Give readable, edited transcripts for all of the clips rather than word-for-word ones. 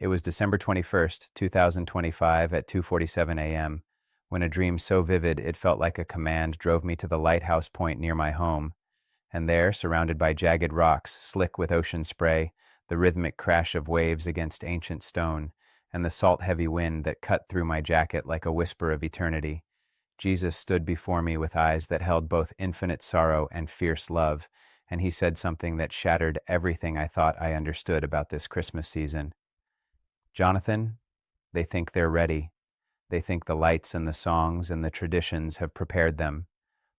It was December 21st, 2025 at 2:47 a.m. when a dream so vivid it felt like a command drove me to the lighthouse point near my home, and there, surrounded by jagged rocks, slick with ocean spray, the rhythmic crash of waves against ancient stone, and the salt-heavy wind that cut through my jacket like a whisper of eternity, Jesus stood before me with eyes that held both infinite sorrow and fierce love, and he said something that shattered everything I thought I understood about this Christmas season. Jonathan, they think they're ready. They think the lights and the songs and the traditions have prepared them,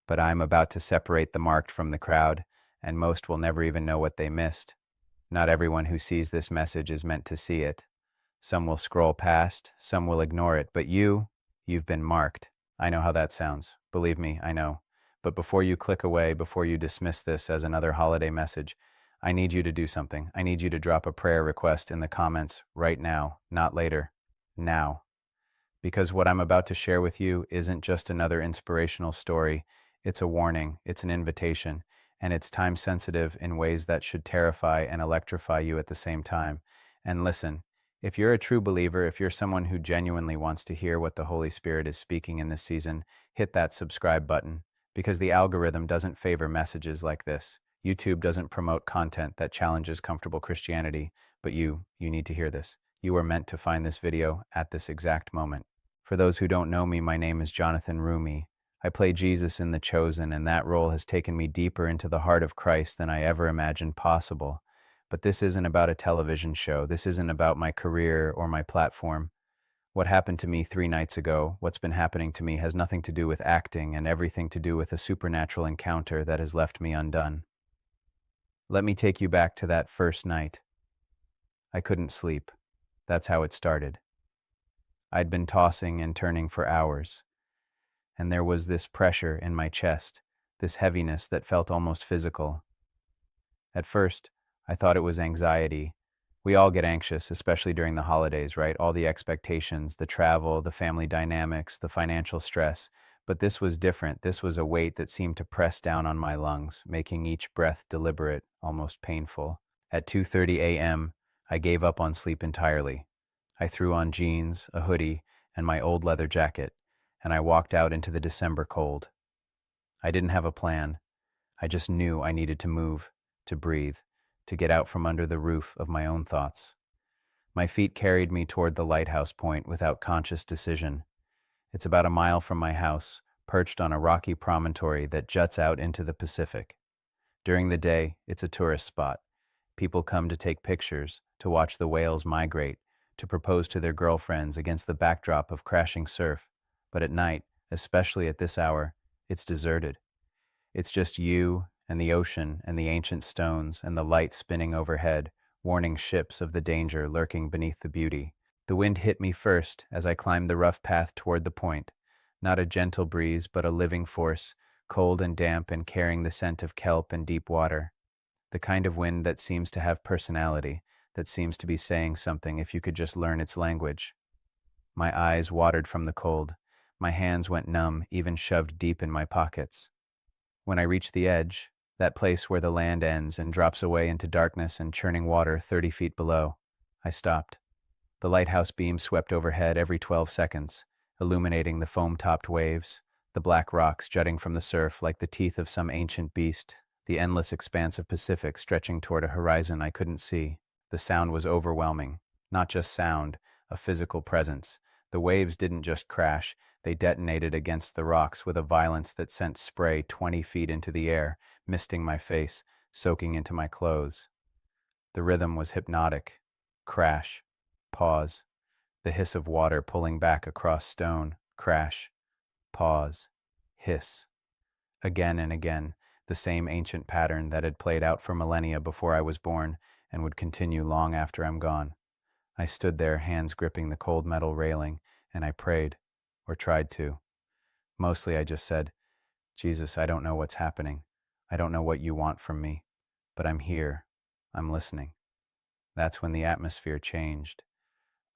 but I'm about to separate the marked from the crowd, and most will never even know what they missed. Not everyone who sees this message is meant to see it. Some will scroll past, some will ignore it, but you've been marked. I know how that sounds. Believe me, I know. But before you click away, before you dismiss this as another holiday message, I need you to do something. I need you to drop a prayer request in the comments right now, not later. Now. Because what I'm about to share with you isn't just another inspirational story, it's a warning, it's an invitation, and it's time sensitive in ways that should terrify and electrify you at the same time. And listen, if you're a true believer, if you're someone who genuinely wants to hear what the Holy Spirit is speaking in this season, hit that subscribe button, because the algorithm doesn't favor messages like this. YouTube doesn't promote content that challenges comfortable Christianity, but you need to hear this. You are meant to find this video at this exact moment. For those who don't know me, my name is Jonathan Roumie. I play Jesus in The Chosen, and that role has taken me deeper into the heart of Christ than I ever imagined possible. But this isn't about a television show. This isn't about my career or my platform. What happened to me 3 nights ago, what's been happening to me, has nothing to do with acting and everything to do with a supernatural encounter that has left me undone. Let me take you back to that first night. I couldn't sleep. That's how it started. I'd been tossing and turning for hours, and there was this pressure in my chest, this heaviness that felt almost physical. At first, I thought it was anxiety. We all get anxious, especially during the holidays, right? All the expectations, the travel, the family dynamics, the financial stress. But this was different. This was a weight that seemed to press down on my lungs, making each breath deliberate, almost painful. At 2:30 a.m., I gave up on sleep entirely. I threw on jeans, a hoodie, and my old leather jacket, and I walked out into the December cold. I didn't have a plan. I just knew I needed to move, to breathe, to get out from under the roof of my own thoughts. My feet carried me toward the lighthouse point without conscious decision. It's about a mile from my house, perched on a rocky promontory that juts out into the Pacific. During the day, it's a tourist spot. People come to take pictures, to watch the whales migrate, to propose to their girlfriends against the backdrop of crashing surf. But at night, especially at this hour, it's deserted. It's just you and the ocean and the ancient stones and the light spinning overhead, warning ships of the danger lurking beneath the beauty. The wind hit me first as I climbed the rough path toward the point, not a gentle breeze, but a living force, cold and damp and carrying the scent of kelp and deep water. The kind of wind that seems to have personality, that seems to be saying something if you could just learn its language. My eyes watered from the cold. My hands went numb, even shoved deep in my pockets. When I reached the edge, that place where the land ends and drops away into darkness and churning water 30 feet below, I stopped. The lighthouse beam swept overhead every 12 seconds, illuminating the foam-topped waves, the black rocks jutting from the surf like the teeth of some ancient beast, the endless expanse of Pacific stretching toward a horizon I couldn't see. The sound was overwhelming. Not just sound, a physical presence. The waves didn't just crash, they detonated against the rocks with a violence that sent spray 20 feet into the air, misting my face, soaking into my clothes. The rhythm was hypnotic. Crash. Pause. The hiss of water pulling back across stone. Crash. Pause. Hiss. Again and again, the same ancient pattern that had played out for millennia before I was born and would continue long after I'm gone. I stood there, hands gripping the cold metal railing, and I prayed, or tried to. Mostly I just said, Jesus, I don't know what's happening. I don't know what you want from me, but I'm here. I'm listening. That's when the atmosphere changed.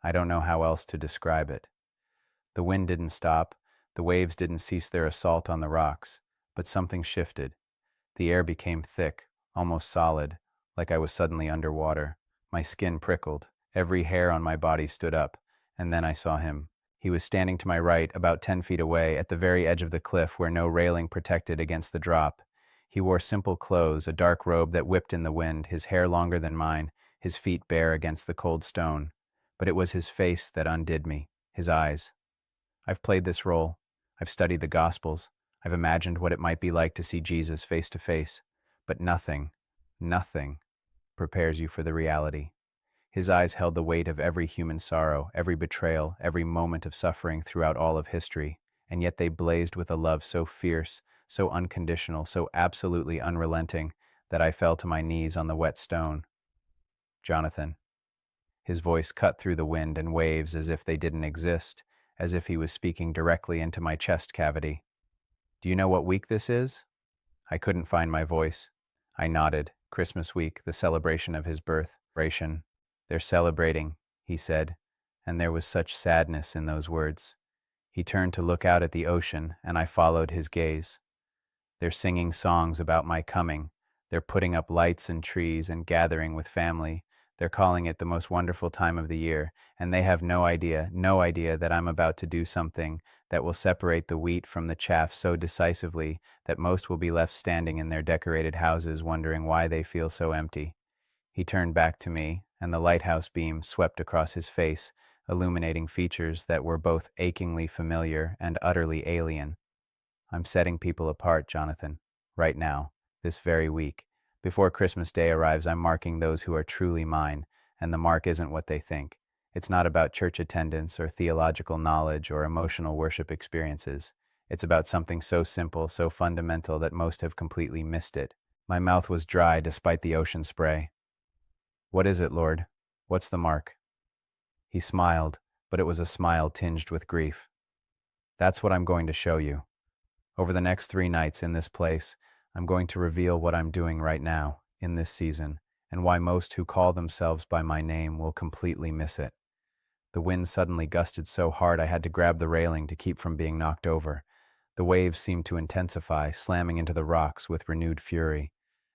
I don't know how else to describe it. The wind didn't stop, the waves didn't cease their assault on the rocks, but something shifted. The air became thick, almost solid, like I was suddenly underwater. My skin prickled, Every hair on my body stood up, and then I saw him. He was standing to my right, about 10 feet away, at the very edge of the cliff where no railing protected against the drop. He wore simple clothes, a dark robe that whipped in the wind, his hair longer than mine, his feet bare against the cold stone. But it was his face that undid me, his eyes. I've played this role. I've studied the Gospels. I've imagined what it might be like to see Jesus face to face. But nothing prepares you for the reality. His eyes held the weight of every human sorrow, every betrayal, every moment of suffering throughout all of history, and yet they blazed with a love so fierce, so unconditional, so absolutely unrelenting, that I fell to my knees on the wet stone. Jonathan. His voice cut through the wind and waves as if they didn't exist, as if he was speaking directly into my chest cavity. Do you know what week this is? I couldn't find my voice. I nodded. Christmas week, the celebration of his birth. They're celebrating, he said, and there was such sadness in those words. He turned to look out at the ocean, and I followed his gaze. They're singing songs about my coming. They're putting up lights and trees and gathering with family. They're calling it the most wonderful time of the year, and they have no idea that I'm about to do something that will separate the wheat from the chaff so decisively that most will be left standing in their decorated houses wondering why they feel so empty. He turned back to me, and the lighthouse beam swept across his face, illuminating features that were both achingly familiar and utterly alien. I'm setting people apart, Jonathan, right now, this very week. Before Christmas Day arrives, I'm marking those who are truly mine, and the mark isn't what they think. It's not about church attendance or theological knowledge or emotional worship experiences. It's about something so simple, so fundamental that most have completely missed it. My mouth was dry despite the ocean spray. What is it, Lord? What's the mark? He smiled, but it was a smile tinged with grief. That's what I'm going to show you. Over the next 3 nights in this place, I'm going to reveal what I'm doing right now, in this season, and why most who call themselves by my name will completely miss it. The wind suddenly gusted so hard I had to grab the railing to keep from being knocked over. The waves seemed to intensify, slamming into the rocks with renewed fury.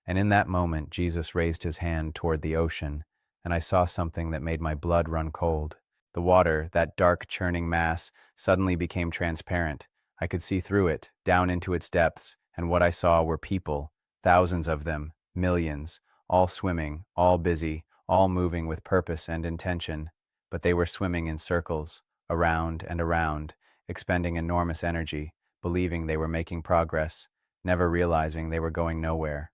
And in that moment, Jesus raised his hand toward the ocean, and I saw something that made my blood run cold. The water, that dark, churning mass, suddenly became transparent. I could see through it, down into its depths, and what I saw were people, thousands of them, millions, all swimming, all busy, all moving with purpose and intention. But they were swimming in circles, around and around, expending enormous energy, believing they were making progress, never realizing they were going nowhere.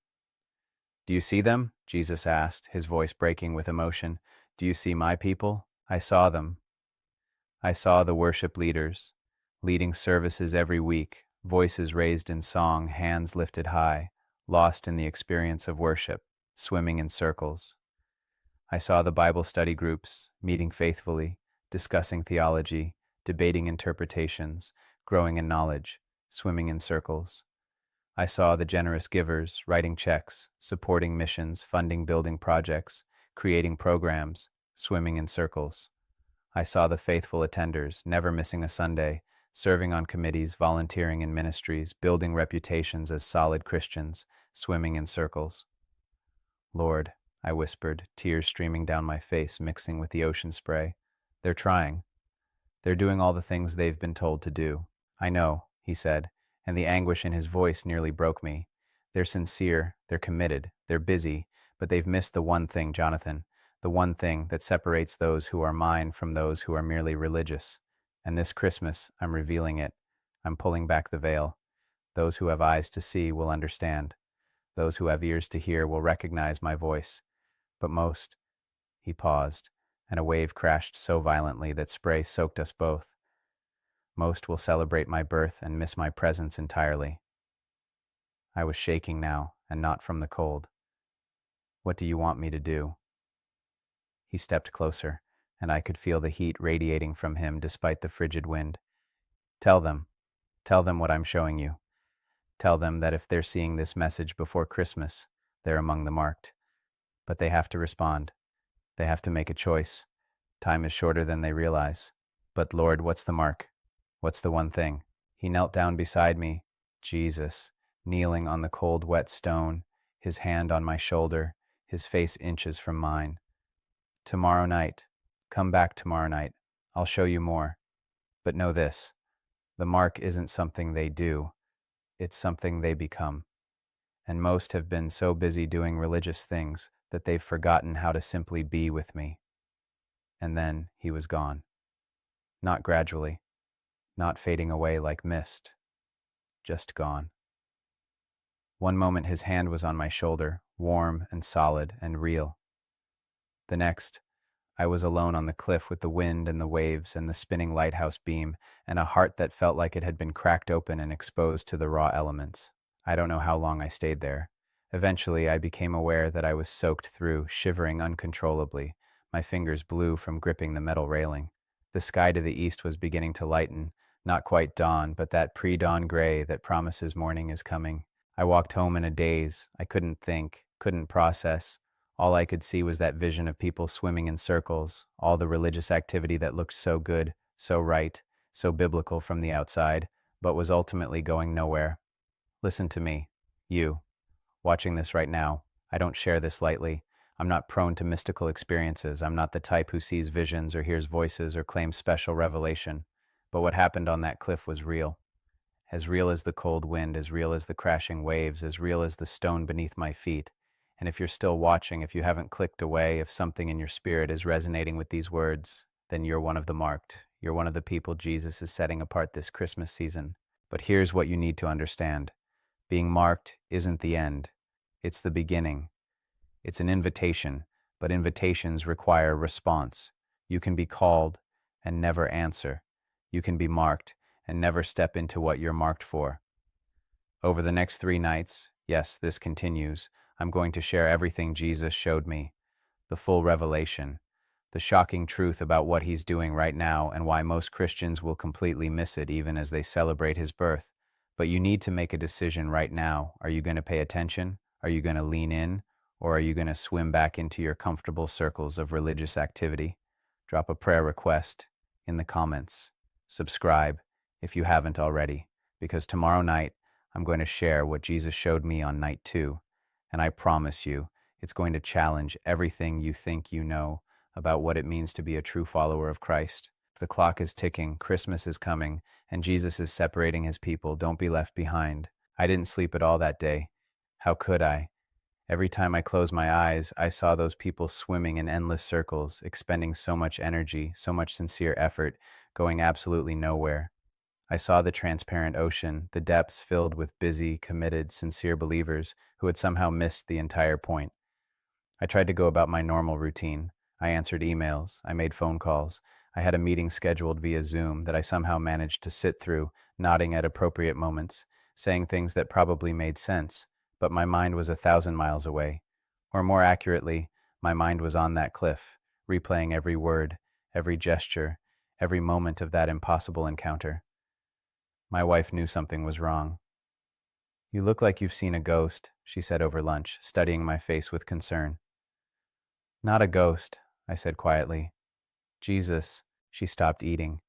Do you see them? Jesus asked, his voice breaking with emotion. Do you see my people? I saw them. I saw the worship leaders, leading services every week, voices raised in song, hands lifted high, lost in the experience of worship, swimming in circles. I saw the Bible study groups, meeting faithfully, discussing theology, debating interpretations, growing in knowledge, swimming in circles. I saw the generous givers, writing checks, supporting missions, funding building projects, creating programs, swimming in circles. I saw the faithful attenders, never missing a Sunday, serving on committees, volunteering in ministries, building reputations as solid Christians, swimming in circles. Lord, I whispered, tears streaming down my face, mixing with the ocean spray. They're trying. They're doing all the things they've been told to do. I know, he said, and the anguish in his voice nearly broke me. They're sincere, they're committed, they're busy, but they've missed the one thing, Jonathan, the one thing that separates those who are mine from those who are merely religious. And this Christmas, I'm revealing it. I'm pulling back the veil. Those who have eyes to see will understand. Those who have ears to hear will recognize my voice. But most, he paused, and a wave crashed so violently that spray soaked us both. Most will celebrate my birth and miss my presence entirely. I was shaking now, and not from the cold. What do you want me to do? He stepped closer, and I could feel the heat radiating from him despite the frigid wind. Tell them what I'm showing you. Tell them that if they're seeing this message before Christmas, they're among the marked. But they have to respond. They have to make a choice. Time is shorter than they realize. But Lord, what's the mark? What's the one thing? He knelt down beside me, Jesus, kneeling on the cold, wet stone, his hand on my shoulder, his face inches from mine. Tomorrow night, Come back tomorrow night. I'll show you more. But know this, the mark isn't something they do, it's something they become. And most have been so busy doing religious things that they've forgotten how to simply be with me. And then he was gone. Not gradually, not fading away like mist, just gone. One moment his hand was on my shoulder, warm and solid and real. The next, I was alone on the cliff with the wind and the waves and the spinning lighthouse beam and a heart that felt like it had been cracked open and exposed to the raw elements. I don't know how long I stayed there. Eventually, I became aware that I was soaked through, shivering uncontrollably, my fingers blue from gripping the metal railing. The sky to the east was beginning to lighten, not quite dawn, but that pre-dawn gray that promises morning is coming. I walked home in a daze. I couldn't think, couldn't process. All I could see was that vision of people swimming in circles, all the religious activity that looked so good, so right, so biblical from the outside, but was ultimately going nowhere. Listen to me, you, watching this right now. I don't share this lightly. I'm not prone to mystical experiences. I'm not the type who sees visions or hears voices or claims special revelation. But what happened on that cliff was real. As real as the cold wind, as real as the crashing waves, as real as the stone beneath my feet. And if you're still watching, if you haven't clicked away, if something in your spirit is resonating with these words, then you're one of the marked. You're one of the people Jesus is setting apart this Christmas season. But here's what you need to understand. Being marked isn't the end. It's the beginning. It's an invitation, but invitations require response. You can be called and never answer. You can be marked and never step into what you're marked for. Over the next 3 nights, yes, this continues, I'm going to share everything Jesus showed me, the full revelation, the shocking truth about what he's doing right now and why most Christians will completely miss it even as they celebrate his birth. But you need to make a decision right now. Are you going to pay attention? Are you going to lean in? Or are you going to swim back into your comfortable circles of religious activity? Drop a prayer request in the comments. Subscribe if you haven't already, because tomorrow night I'm going to share what Jesus showed me on night 2, and I promise you it's going to challenge everything you think you know about what it means to be a true follower of Christ. The clock is ticking, Christmas is coming, and Jesus is separating his people. Don't be left behind. I didn't sleep at all that day. How could I? Every time I closed my eyes, I saw those people swimming in endless circles, expending so much energy, so much sincere effort, going absolutely nowhere. I saw the transparent ocean, the depths filled with busy, committed, sincere believers who had somehow missed the entire point. I tried to go about my normal routine. I answered emails, I made phone calls, I had a meeting scheduled via Zoom that I somehow managed to sit through, nodding at appropriate moments, saying things that probably made sense, but my mind was 1,000 miles away. Or more accurately, my mind was on that cliff, replaying every word, every gesture, every moment of that impossible encounter. My wife knew something was wrong. "You look like you've seen a ghost," she said over lunch, studying my face with concern. "Not a ghost," I said quietly. "Jesus." She stopped eating.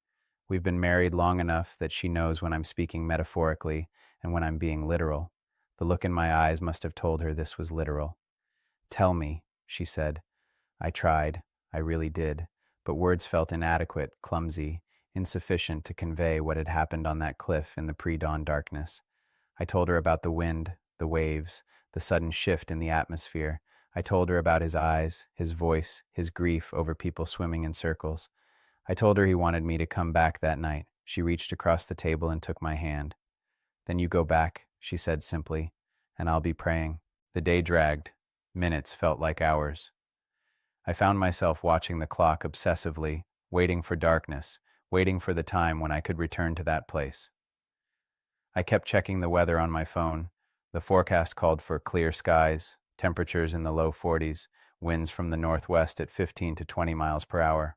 We've been married long enough that she knows when I'm speaking metaphorically and when I'm being literal. The look in my eyes must have told her this was literal. "Tell me," she said. I tried. I really did. But words felt inadequate, clumsy, insufficient to convey what had happened on that cliff in the pre-dawn darkness. I told her about the wind, the waves, the sudden shift in the atmosphere. I told her about his eyes, his voice, his grief over people swimming in circles. I told her he wanted me to come back that night. She reached across the table and took my hand. "Then you go back," she said simply, "and I'll be praying." The day dragged. Minutes felt like hours. I found myself watching the clock obsessively, waiting for darkness, waiting for the time when I could return to that place. I kept checking the weather on my phone. The forecast called for clear skies, temperatures in the low 40s, winds from the northwest at 15 to 20 miles per hour,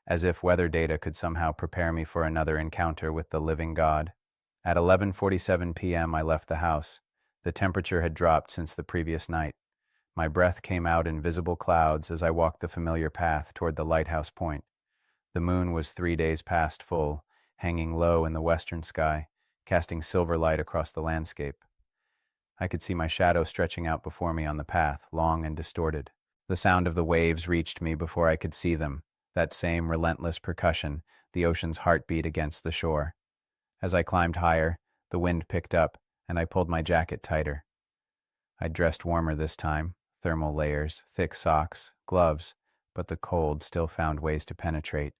as if weather data could somehow prepare me for another encounter with the living God. At 11:47 p.m. I left the house. The temperature had dropped since the previous night. My breath came out in visible clouds as I walked the familiar path toward the lighthouse point. The moon was 3 days past full, hanging low in the western sky, casting silver light across the landscape. I could see my shadow stretching out before me on the path, long and distorted. The sound of the waves reached me before I could see them, that same relentless percussion, the ocean's heartbeat against the shore. As I climbed higher, the wind picked up, and I pulled my jacket tighter. I dressed warmer this time, thermal layers, thick socks, gloves, but the cold still found ways to penetrate.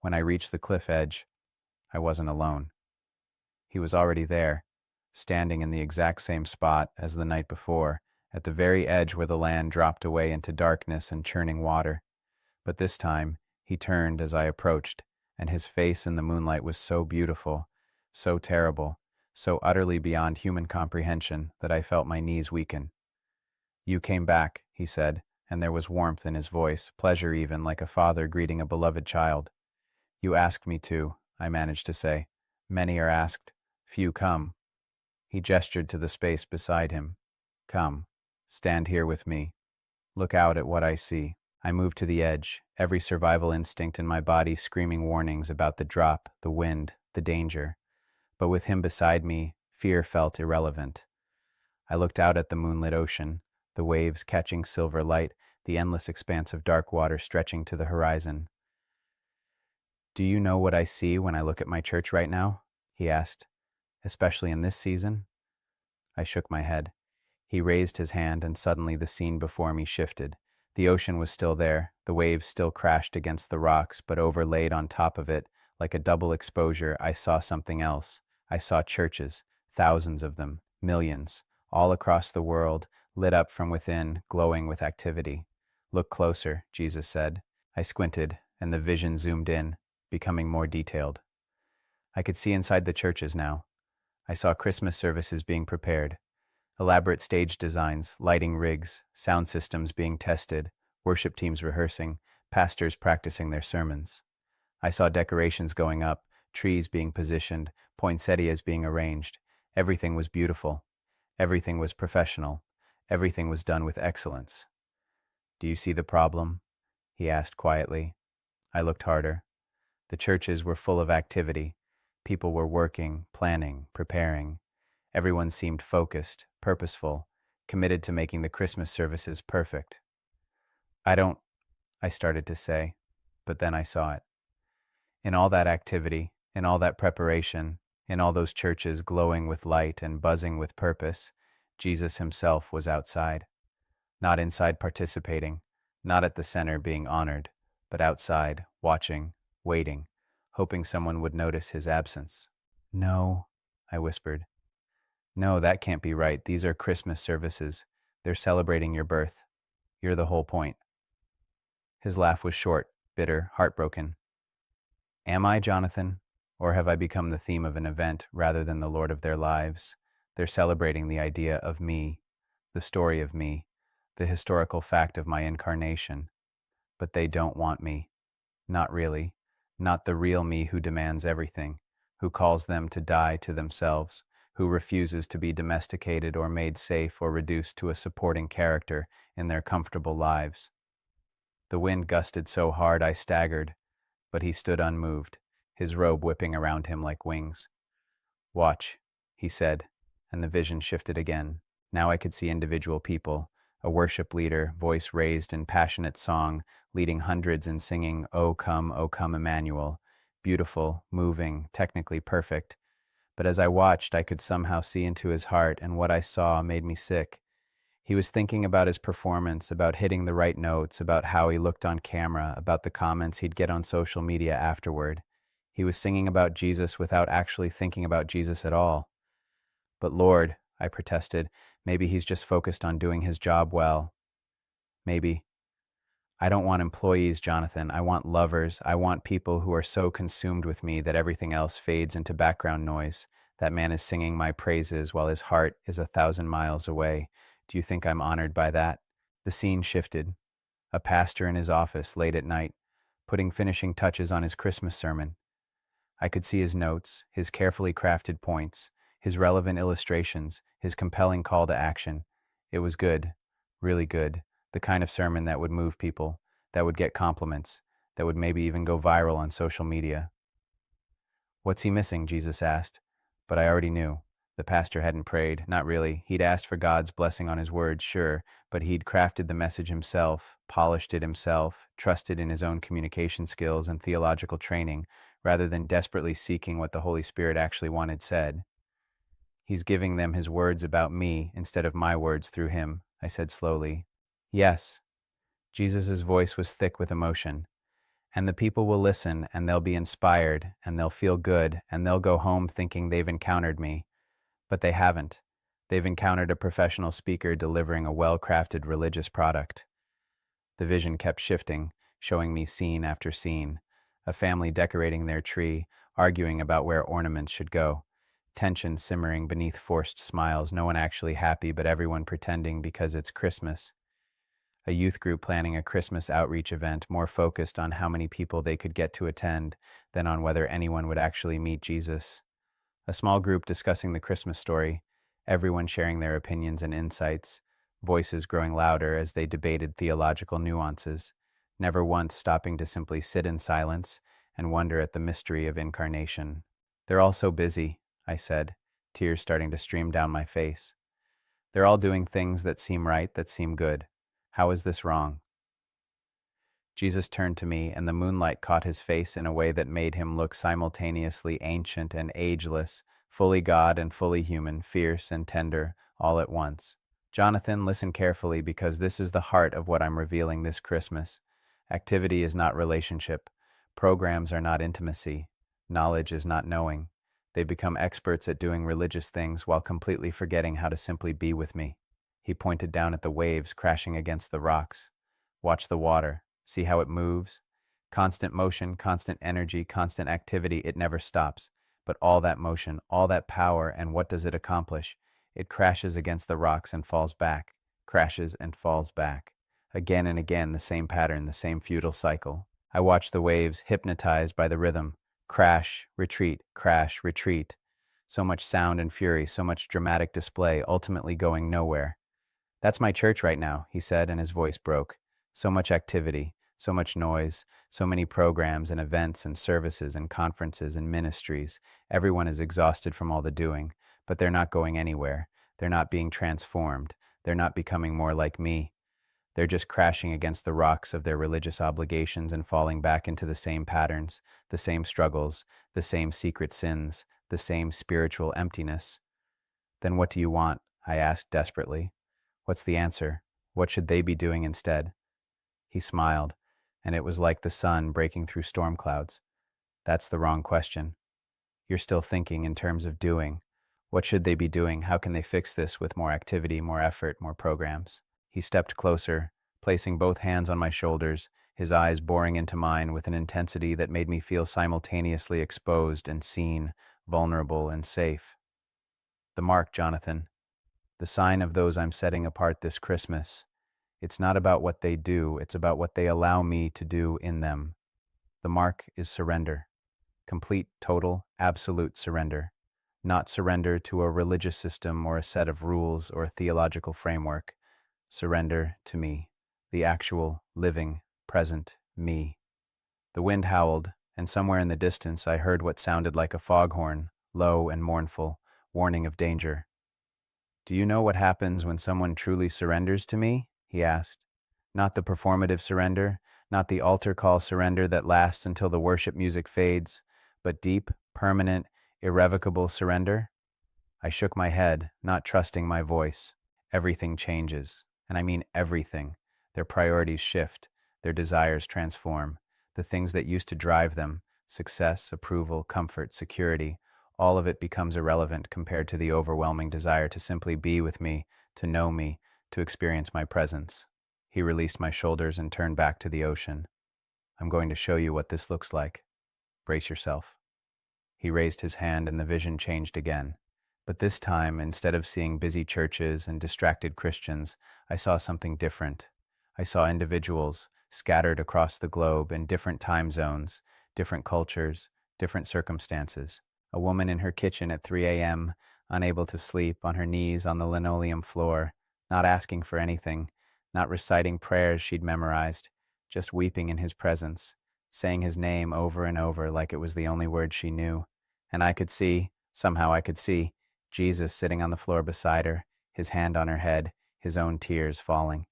When I reached the cliff edge, I wasn't alone. He was already there, standing in the exact same spot as the night before, at the very edge where the land dropped away into darkness and churning water. But this time, he turned as I approached, and his face in the moonlight was so beautiful, so terrible, so utterly beyond human comprehension that I felt my knees weaken. "You came back," he said, and there was warmth in his voice, pleasure even, like a father greeting a beloved child. "You asked me to," I managed to say. "Many are asked, few come." He gestured to the space beside him. "Come, stand here with me. Look out at what I see." I moved to the edge, every survival instinct in my body screaming warnings about the drop, the wind, the danger. But with him beside me, fear felt irrelevant. I looked out at the moonlit ocean, the waves catching silver light, the endless expanse of dark water stretching to the horizon. "Do you know what I see when I look at my church right now?" he asked. "Especially in this season?" I shook my head. He raised his hand, and suddenly the scene before me shifted. The ocean was still there, the waves still crashed against the rocks, but overlaid on top of it, like a double exposure, I saw something else. I saw churches, thousands of them, millions, all across the world, lit up from within, glowing with activity. "Look closer," Jesus said. I squinted, and the vision zoomed in, becoming more detailed. I could see inside the churches now. I saw Christmas services being prepared. Elaborate stage designs, lighting rigs, sound systems being tested, worship teams rehearsing, pastors practicing their sermons. I saw decorations going up, trees being positioned, poinsettias being arranged. Everything was beautiful. Everything was professional. Everything was done with excellence. "Do you see the problem?" he asked quietly. I looked harder. The churches were full of activity. People were working, planning, preparing. Everyone seemed focused, purposeful, committed to making the Christmas services perfect. I started to say, but then I saw it. In all that activity, in all that preparation, in all those churches glowing with light and buzzing with purpose, Jesus himself was outside. Not inside participating, not at the center being honored, but outside, watching, waiting, hoping someone would notice his absence. "No," I whispered. "No, that can't be right. These are Christmas services. They're celebrating your birth. You're the whole point." His laugh was short, bitter, heartbroken. "Am I, Jonathan? Or have I become the theme of an event rather than the Lord of their lives? They're celebrating the idea of me, the story of me, the historical fact of my incarnation. But they don't want me. Not really. Not the real me who demands everything, who calls them to die to themselves, who refuses to be domesticated or made safe or reduced to a supporting character in their comfortable lives." The wind gusted so hard I staggered, but he stood unmoved, his robe whipping around him like wings. "Watch," he said, and the vision shifted again. Now I could see individual people, a worship leader, voice raised in passionate song, leading hundreds in singing, O come, Emmanuel," beautiful, moving, technically perfect. But as I watched, I could somehow see into his heart, and what I saw made me sick. He was thinking about his performance, about hitting the right notes, about how he looked on camera, about the comments he'd get on social media afterward. He was singing about Jesus without actually thinking about Jesus at all. "But Lord," I protested, "maybe he's just focused on doing his job well. Maybe. I don't want employees, Jonathan. I want lovers. I want people who are so consumed with me that everything else fades into background noise. That man is singing my praises while his heart is 1,000 miles away. Do you think I'm honored by that?" The scene shifted. A pastor in his office late at night, putting finishing touches on his Christmas sermon. I could see his notes, his carefully crafted points, his relevant illustrations, his compelling call to action. It was good, really good, the kind of sermon that would move people, that would get compliments, that would maybe even go viral on social media. "What's he missing?" Jesus asked, but I already knew. The pastor hadn't prayed, not really. He'd asked for God's blessing on his words, sure, but he'd crafted the message himself, polished it himself, trusted in his own communication skills and theological training, rather than desperately seeking what the Holy Spirit actually wanted said. He's giving them his words about me instead of my words through him, I said slowly. Yes. Jesus' voice was thick with emotion. And the people will listen, and they'll be inspired, and they'll feel good, and they'll go home thinking they've encountered me. But they haven't. They've encountered a professional speaker delivering a well-crafted religious product. The vision kept shifting, showing me scene after scene. A family decorating their tree, arguing about where ornaments should go. Tension simmering beneath forced smiles, no one actually happy but everyone pretending because it's Christmas. A youth group planning a Christmas outreach event more focused on how many people they could get to attend than on whether anyone would actually meet Jesus. A small group discussing the Christmas story, everyone sharing their opinions and insights, voices growing louder as they debated theological nuances, never once stopping to simply sit in silence and wonder at the mystery of incarnation. They're all so busy, I said, tears starting to stream down my face. They're all doing things that seem right, that seem good. How is this wrong? Jesus turned to me, and the moonlight caught his face in a way that made him look simultaneously ancient and ageless, fully God and fully human, fierce and tender, all at once. Jonathan, listen carefully, because this is the heart of what I'm revealing this Christmas. Activity is not relationship. Programs are not intimacy. Knowledge is not knowing. They become experts at doing religious things while completely forgetting how to simply be with me. He pointed down at the waves crashing against the rocks. Watch the water. See how it moves? Constant motion, constant energy, constant activity, it never stops. But all that motion, all that power, and what does it accomplish? It crashes against the rocks and falls back, crashes and falls back. Again and again, the same pattern, the same futile cycle. I watch the waves, hypnotized by the rhythm. Crash, retreat, crash, retreat. So much sound and fury, so much dramatic display, ultimately going nowhere. That's my church right now, he said, and his voice broke. So much activity, so much noise, so many programs and events and services and conferences and ministries. Everyone is exhausted from all the doing, but they're not going anywhere. They're not being transformed. They're not becoming more like me. They're just crashing against the rocks of their religious obligations and falling back into the same patterns, the same struggles, the same secret sins, the same spiritual emptiness. Then what do you want? I asked desperately. What's the answer? What should they be doing instead? He smiled, and it was like the sun breaking through storm clouds. That's the wrong question. You're still thinking in terms of doing. What should they be doing? How can they fix this with more activity, more effort, more programs? He stepped closer, placing both hands on my shoulders, his eyes boring into mine with an intensity that made me feel simultaneously exposed and seen, vulnerable and safe. The mark, Jonathan. The sign of those I'm setting apart this Christmas. It's not about what they do, it's about what they allow me to do in them. The mark is surrender. Complete, total, absolute surrender. Not surrender to a religious system or a set of rules or a theological framework. Surrender to me, the actual, living, present me. The wind howled, and somewhere in the distance I heard what sounded like a foghorn, low and mournful, warning of danger. Do you know what happens when someone truly surrenders to me? He asked. Not the performative surrender, not the altar call surrender that lasts until the worship music fades, but deep, permanent, irrevocable surrender? I shook my head, not trusting my voice. Everything changes, and I mean everything. Their priorities shift, their desires transform. The things that used to drive them, success, approval, comfort, security, all of it becomes irrelevant compared to the overwhelming desire to simply be with me, to know me, to experience my presence. He released my shoulders and turned back to the ocean. I'm going to show you what this looks like. Brace yourself. He raised his hand and the vision changed again. But this time, instead of seeing busy churches and distracted Christians, I saw something different. I saw individuals scattered across the globe in different time zones, different cultures, different circumstances. A woman in her kitchen at 3 a.m., unable to sleep, on her knees on the linoleum floor, not asking for anything, not reciting prayers she'd memorized, just weeping in his presence, saying his name over and over like it was the only word she knew. And I could see, somehow I could see, Jesus sitting on the floor beside her, his hand on her head, his own tears falling.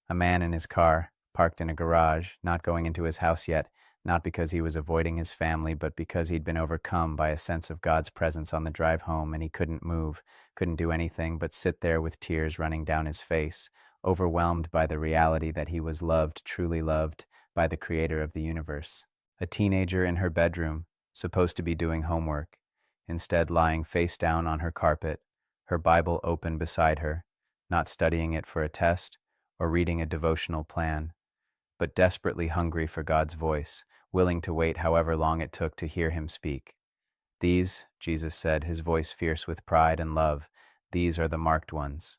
A man in his car, parked in a garage, not going into his house yet, not because he was avoiding his family, but because he'd been overcome by a sense of God's presence on the drive home, and he couldn't move, couldn't do anything but sit there with tears running down his face, overwhelmed by the reality that he was loved, truly loved, by the creator of the universe. A teenager in her bedroom, supposed to be doing homework, instead lying face down on her carpet, her Bible open beside her, not studying it for a test or reading a devotional plan, but desperately hungry for God's voice, willing to wait however long it took to hear him speak. These, Jesus said, his voice fierce with pride and love, these are the marked ones.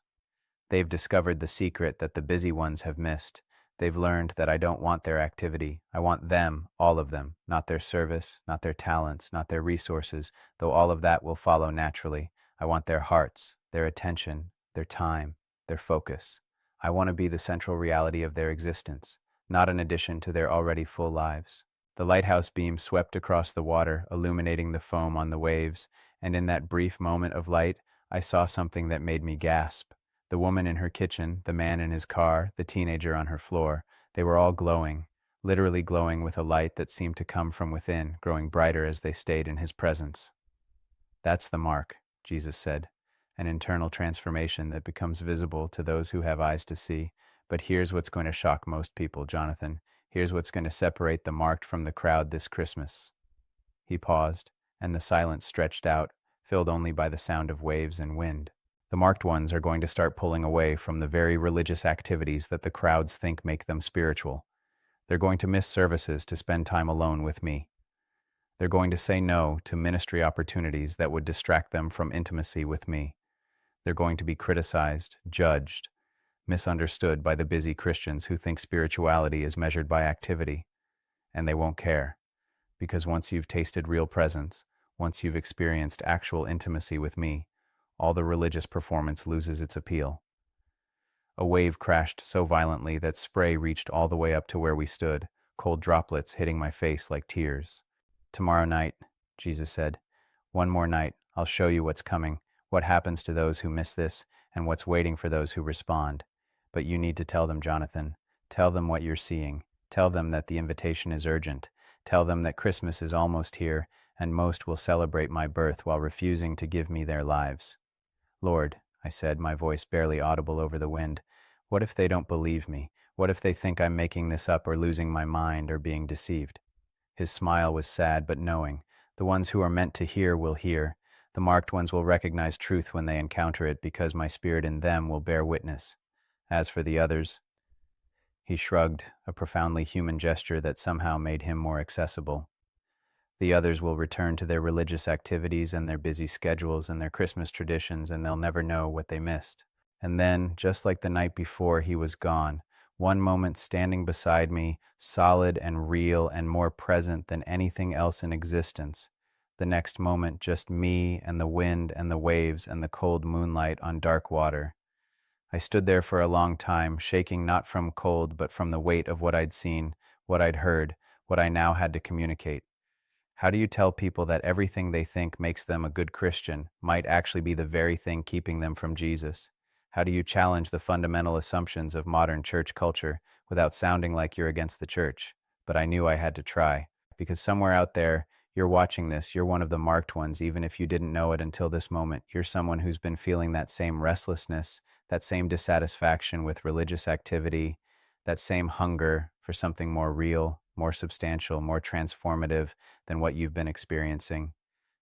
They've discovered the secret that the busy ones have missed. They've learned that I don't want their activity. I want them, all of them, not their service, not their talents, not their resources, though all of that will follow naturally. I want their hearts, their attention, their time, their focus. I want to be the central reality of their existence, not an addition to their already full lives. The lighthouse beam swept across the water, illuminating the foam on the waves, and in that brief moment of light, I saw something that made me gasp. The woman in her kitchen, the man in his car, the teenager on her floor, they were all glowing, literally glowing with a light that seemed to come from within, growing brighter as they stayed in his presence. That's the mark, Jesus said, an internal transformation that becomes visible to those who have eyes to see. But here's what's going to shock most people, Jonathan. Here's what's going to separate the marked from the crowd this Christmas. He paused, and the silence stretched out, filled only by the sound of waves and wind. The marked ones are going to start pulling away from the very religious activities that the crowds think make them spiritual. They're going to miss services to spend time alone with me. They're going to say no to ministry opportunities that would distract them from intimacy with me. They're going to be criticized, judged, misunderstood by the busy Christians who think spirituality is measured by activity. And they won't care, because once you've tasted real presence, once you've experienced actual intimacy with me, all the religious performance loses its appeal. A wave crashed so violently that spray reached all the way up to where we stood, cold droplets hitting my face like tears. Tomorrow night, Jesus said, one more night, I'll show you what's coming, what happens to those who miss this, and what's waiting for those who respond. But you need to tell them, Jonathan. Tell them what you're seeing. Tell them that the invitation is urgent. Tell them that Christmas is almost here, and most will celebrate my birth while refusing to give me their lives. Lord, I said, my voice barely audible over the wind, what if they don't believe me? What if they think I'm making this up or losing my mind or being deceived? His smile was sad but knowing. The ones who are meant to hear will hear. The marked ones will recognize truth when they encounter it because my spirit in them will bear witness. As for the others, he shrugged, a profoundly human gesture that somehow made him more accessible. The others will return to their religious activities and their busy schedules and their Christmas traditions, and they'll never know what they missed. And then, just like the night before he was gone, one moment standing beside me, solid and real and more present than anything else in existence. The next moment, just me and the wind and the waves and the cold moonlight on dark water. I stood there for a long time, shaking not from cold, but from the weight of what I'd seen, what I'd heard, what I now had to communicate. How do you tell people that everything they think makes them a good Christian might actually be the very thing keeping them from Jesus? How do you challenge the fundamental assumptions of modern church culture without sounding like you're against the church? But I knew I had to try, because somewhere out there, you're watching this, you're one of the marked ones, even if you didn't know it until this moment. You're someone who's been feeling that same restlessness, that same dissatisfaction with religious activity, that same hunger for something more real, more substantial, more transformative than what you've been experiencing.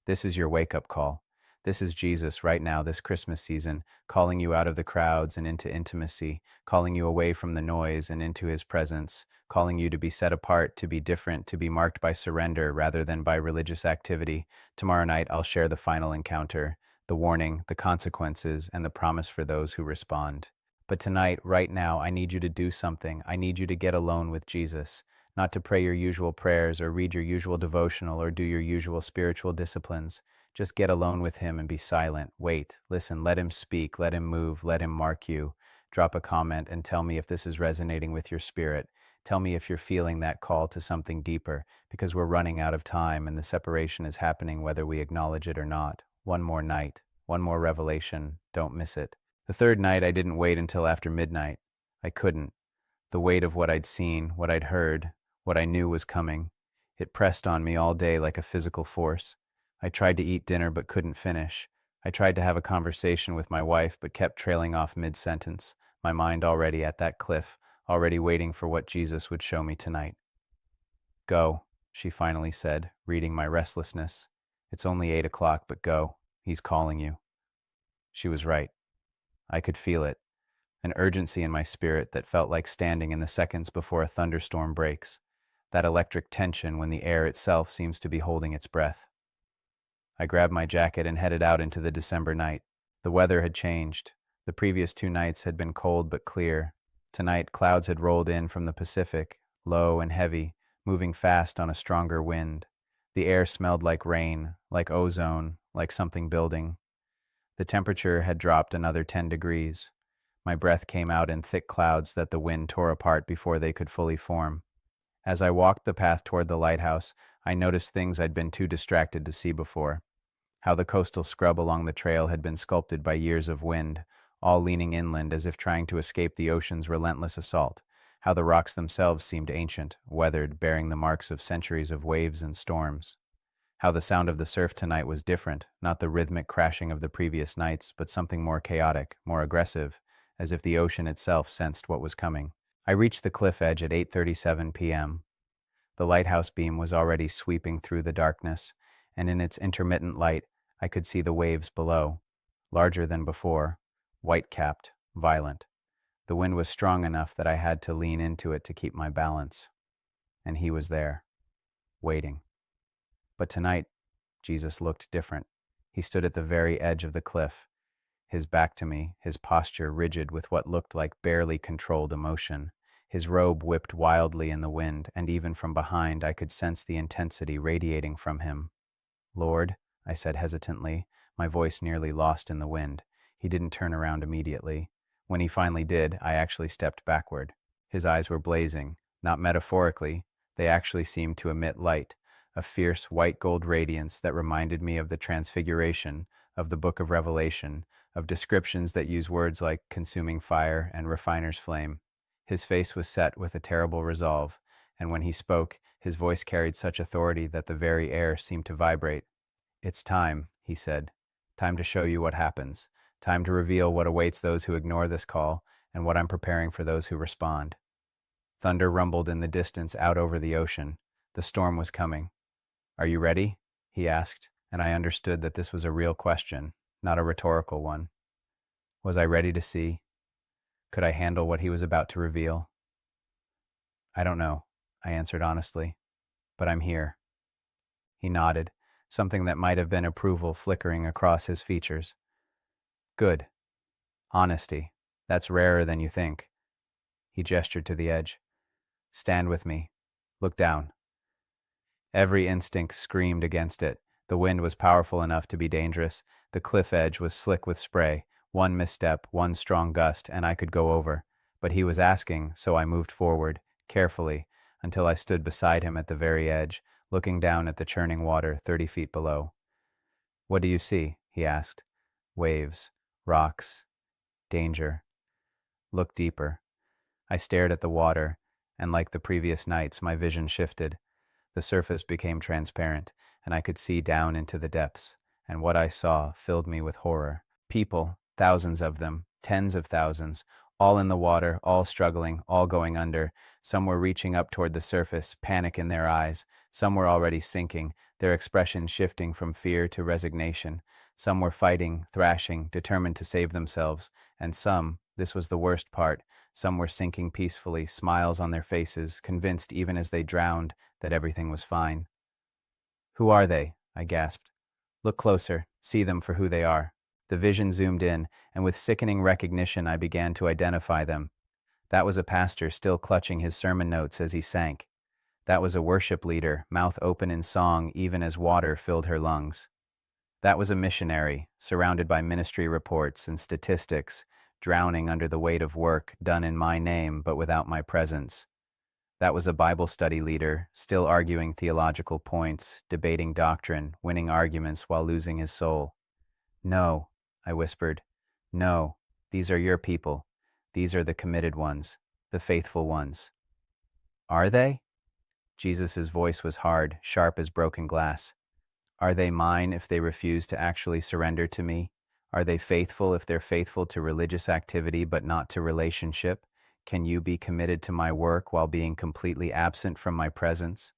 This is your wake-up call. This is Jesus right now, this Christmas season, calling you out of the crowds and into intimacy, calling you away from the noise and into his presence, calling you to be set apart, to be different, to be marked by surrender rather than by religious activity. Tomorrow night, I'll share the final encounter, the warning, the consequences, and the promise for those who respond. But tonight, right now, I need you to do something. I need you to get alone with Jesus. Not to pray your usual prayers or read your usual devotional or do your usual spiritual disciplines. Just get alone with him and be silent. Wait, listen, let him speak, let him move, let him mark you. Drop a comment and tell me if this is resonating with your spirit. Tell me if you're feeling that call to something deeper, because we're running out of time and the separation is happening whether we acknowledge it or not. One more night. One more revelation. Don't miss it. The third night, I didn't wait until after midnight. I couldn't. The weight of what I'd seen, what I'd heard, what I knew was coming. It pressed on me all day like a physical force. I tried to eat dinner but couldn't finish. I tried to have a conversation with my wife but kept trailing off mid-sentence, my mind already at that cliff, already waiting for what Jesus would show me tonight. Go, she finally said, reading my restlessness. It's only 8 o'clock, but go. He's calling you. She was right. I could feel it, an urgency in my spirit that felt like standing in the seconds before a thunderstorm breaks, that electric tension when the air itself seems to be holding its breath. I grabbed my jacket and headed out into the December night. The weather had changed. The previous 2 nights had been cold but clear. Tonight, clouds had rolled in from the Pacific, low and heavy, moving fast on a stronger wind. The air smelled like rain, like ozone, like something building. The temperature had dropped another 10 degrees. My breath came out in thick clouds that the wind tore apart before they could fully form. As I walked the path toward the lighthouse, I noticed things I'd been too distracted to see before. How the coastal scrub along the trail had been sculpted by years of wind, all leaning inland as if trying to escape the ocean's relentless assault. How the rocks themselves seemed ancient, weathered, bearing the marks of centuries of waves and storms. How the sound of the surf tonight was different, not the rhythmic crashing of the previous nights, but something more chaotic, more aggressive, as if the ocean itself sensed what was coming. I reached the cliff edge at 8:37 p.m. The lighthouse beam was already sweeping through the darkness, and in its intermittent light, I could see the waves below, larger than before, white-capped, violent. The wind was strong enough that I had to lean into it to keep my balance. And he was there, waiting. But tonight, Jesus looked different. He stood at the very edge of the cliff, his back to me, his posture rigid with what looked like barely controlled emotion. His robe whipped wildly in the wind, and even from behind I could sense the intensity radiating from him. "Lord," I said hesitantly, my voice nearly lost in the wind. He didn't turn around immediately. When he finally did, I actually stepped backward. His eyes were blazing, not metaphorically. They actually seemed to emit light, a fierce white gold radiance that reminded me of the Transfiguration, of the Book of Revelation, of descriptions that use words like consuming fire and refiner's flame. His face was set with a terrible resolve, and when he spoke, his voice carried such authority that the very air seemed to vibrate. "It's time," he said. "Time to show you what happens. Time to reveal what awaits those who ignore this call, and what I'm preparing for those who respond." Thunder rumbled in the distance out over the ocean. The storm was coming. "Are you ready?" he asked, and I understood that this was a real question, not a rhetorical one. Was I ready to see? Could I handle what he was about to reveal? "I don't know," I answered honestly, "but I'm here." He nodded, something that might have been approval flickering across his features. "Good. Honesty. That's rarer than you think." He gestured to the edge. "Stand with me. Look down." Every instinct screamed against it. The wind was powerful enough to be dangerous. The cliff edge was slick with spray. One misstep, one strong gust, and I could go over. But he was asking, so I moved forward, carefully, until I stood beside him at the very edge, looking down at the churning water 30 feet below. "What do you see?" he asked. "Waves, rocks, danger." "Look deeper." I stared at the water, and like the previous nights, my vision shifted. The surface became transparent, and I could see down into the depths, and what I saw filled me with horror. People, thousands of them, tens of thousands, all in the water, all struggling, all going under. Some were reaching up toward the surface, panic in their eyes. Some were already sinking, their expression shifting from fear to resignation. Some were fighting, thrashing, determined to save themselves, and some, this was the worst part, some were sinking peacefully, smiles on their faces, convinced even as they drowned that everything was fine. "Who are they?" I gasped. "Look closer, see them for who they are." The vision zoomed in, and with sickening recognition I began to identify them. That was a pastor still clutching his sermon notes as he sank. That was a worship leader, mouth open in song even as water filled her lungs. That was a missionary, surrounded by ministry reports and statistics, drowning under the weight of work done in my name but without my presence. That was a Bible study leader, still arguing theological points, debating doctrine, winning arguments while losing his soul. No, I whispered. No, these are your people. These are the committed ones, the faithful ones. Are they? Jesus' voice was hard, sharp as broken glass. Are they mine if they refuse to actually surrender to me? Are they faithful if they're faithful to religious activity but not to relationship? Can you be committed to my work while being completely absent from my presence?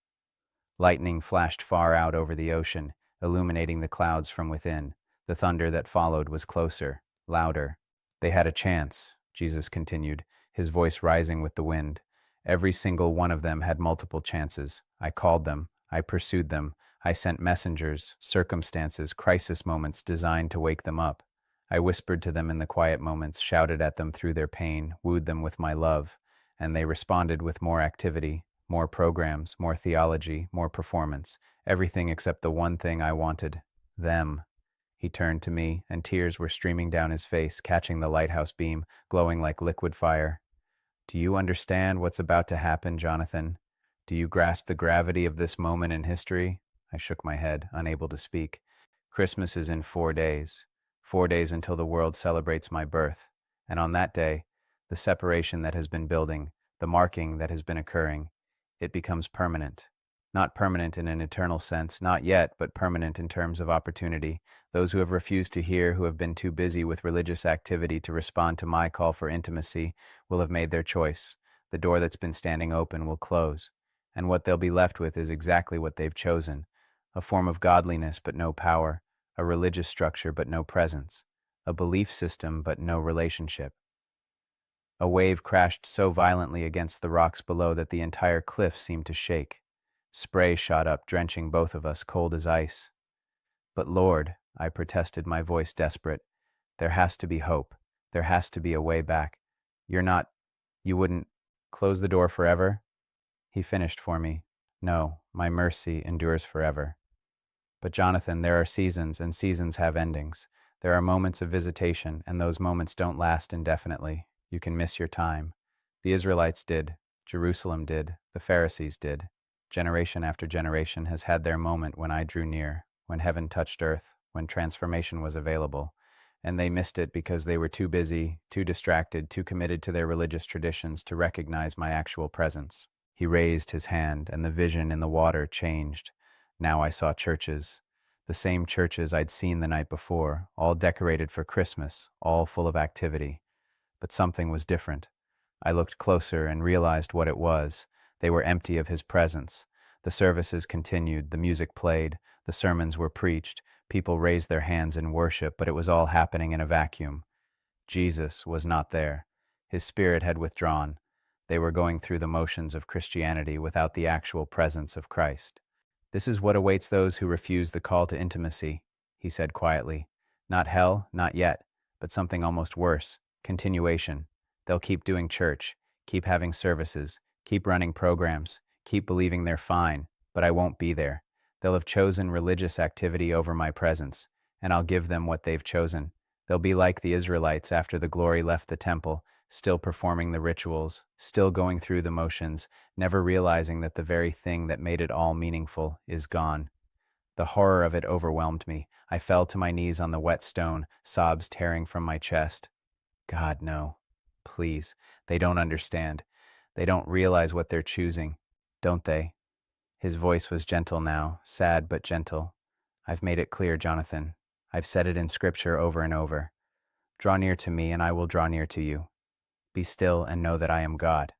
Lightning flashed far out over the ocean, illuminating the clouds from within. The thunder that followed was closer, louder. They had a chance, Jesus continued, his voice rising with the wind. Every single one of them had multiple chances. I called them. I pursued them. I sent messengers, circumstances, crisis moments designed to wake them up. I whispered to them in the quiet moments, shouted at them through their pain, wooed them with my love, and they responded with more activity, more programs, more theology, more performance, everything except the one thing I wanted, them. He turned to me, and tears were streaming down his face, catching the lighthouse beam, glowing like liquid fire. Do you understand what's about to happen, Jonathan? Do you grasp the gravity of this moment in history? I shook my head, unable to speak. Christmas is in 4 days. 4 days until the world celebrates my birth. And on that day, the separation that has been building, the marking that has been occurring, it becomes permanent. Not permanent in an eternal sense, not yet, but permanent in terms of opportunity. Those who have refused to hear, who have been too busy with religious activity to respond to my call for intimacy, will have made their choice. The door that's been standing open will close. And what they'll be left with is exactly what they've chosen: a form of godliness but no power, a religious structure but no presence, a belief system but no relationship. A wave crashed so violently against the rocks below that the entire cliff seemed to shake. Spray shot up, drenching both of us, cold as ice. But Lord, I protested, my voice desperate, there has to be hope. There has to be a way back. You wouldn't close the door forever? He finished for me. No, my mercy endures forever. But Jonathan, there are seasons, and seasons have endings. There are moments of visitation, and those moments don't last indefinitely. You can miss your time. The Israelites did. Jerusalem did. The Pharisees did. Generation after generation has had their moment when I drew near, when heaven touched earth, when transformation was available. And they missed it because they were too busy, too distracted, too committed to their religious traditions to recognize my actual presence. He raised his hand, and the vision in the water changed. Now I saw churches, the same churches I'd seen the night before, all decorated for Christmas, all full of activity. But something was different. I looked closer and realized what it was. They were empty of his presence. The services continued, the music played, the sermons were preached, people raised their hands in worship, but it was all happening in a vacuum. Jesus was not there. His spirit had withdrawn. They were going through the motions of Christianity without the actual presence of Christ. This is what awaits those who refuse the call to intimacy, he said quietly. Not hell, not yet, but something almost worse: continuation. They'll keep doing church, keep having services, keep running programs, keep believing they're fine, but I won't be there. They'll have chosen religious activity over my presence, and I'll give them what they've chosen. They'll be like the Israelites after the glory left the temple, still performing the rituals, still going through the motions, never realizing that the very thing that made it all meaningful is gone. The horror of it overwhelmed me. I fell to my knees on the wet stone, sobs tearing from my chest. God, no. Please. They don't understand. They don't realize what they're choosing, don't they? His voice was gentle now, sad but gentle. I've made it clear, Jonathan. I've said it in Scripture over and over. Draw near to me, and I will draw near to you. Be still and know that I am God.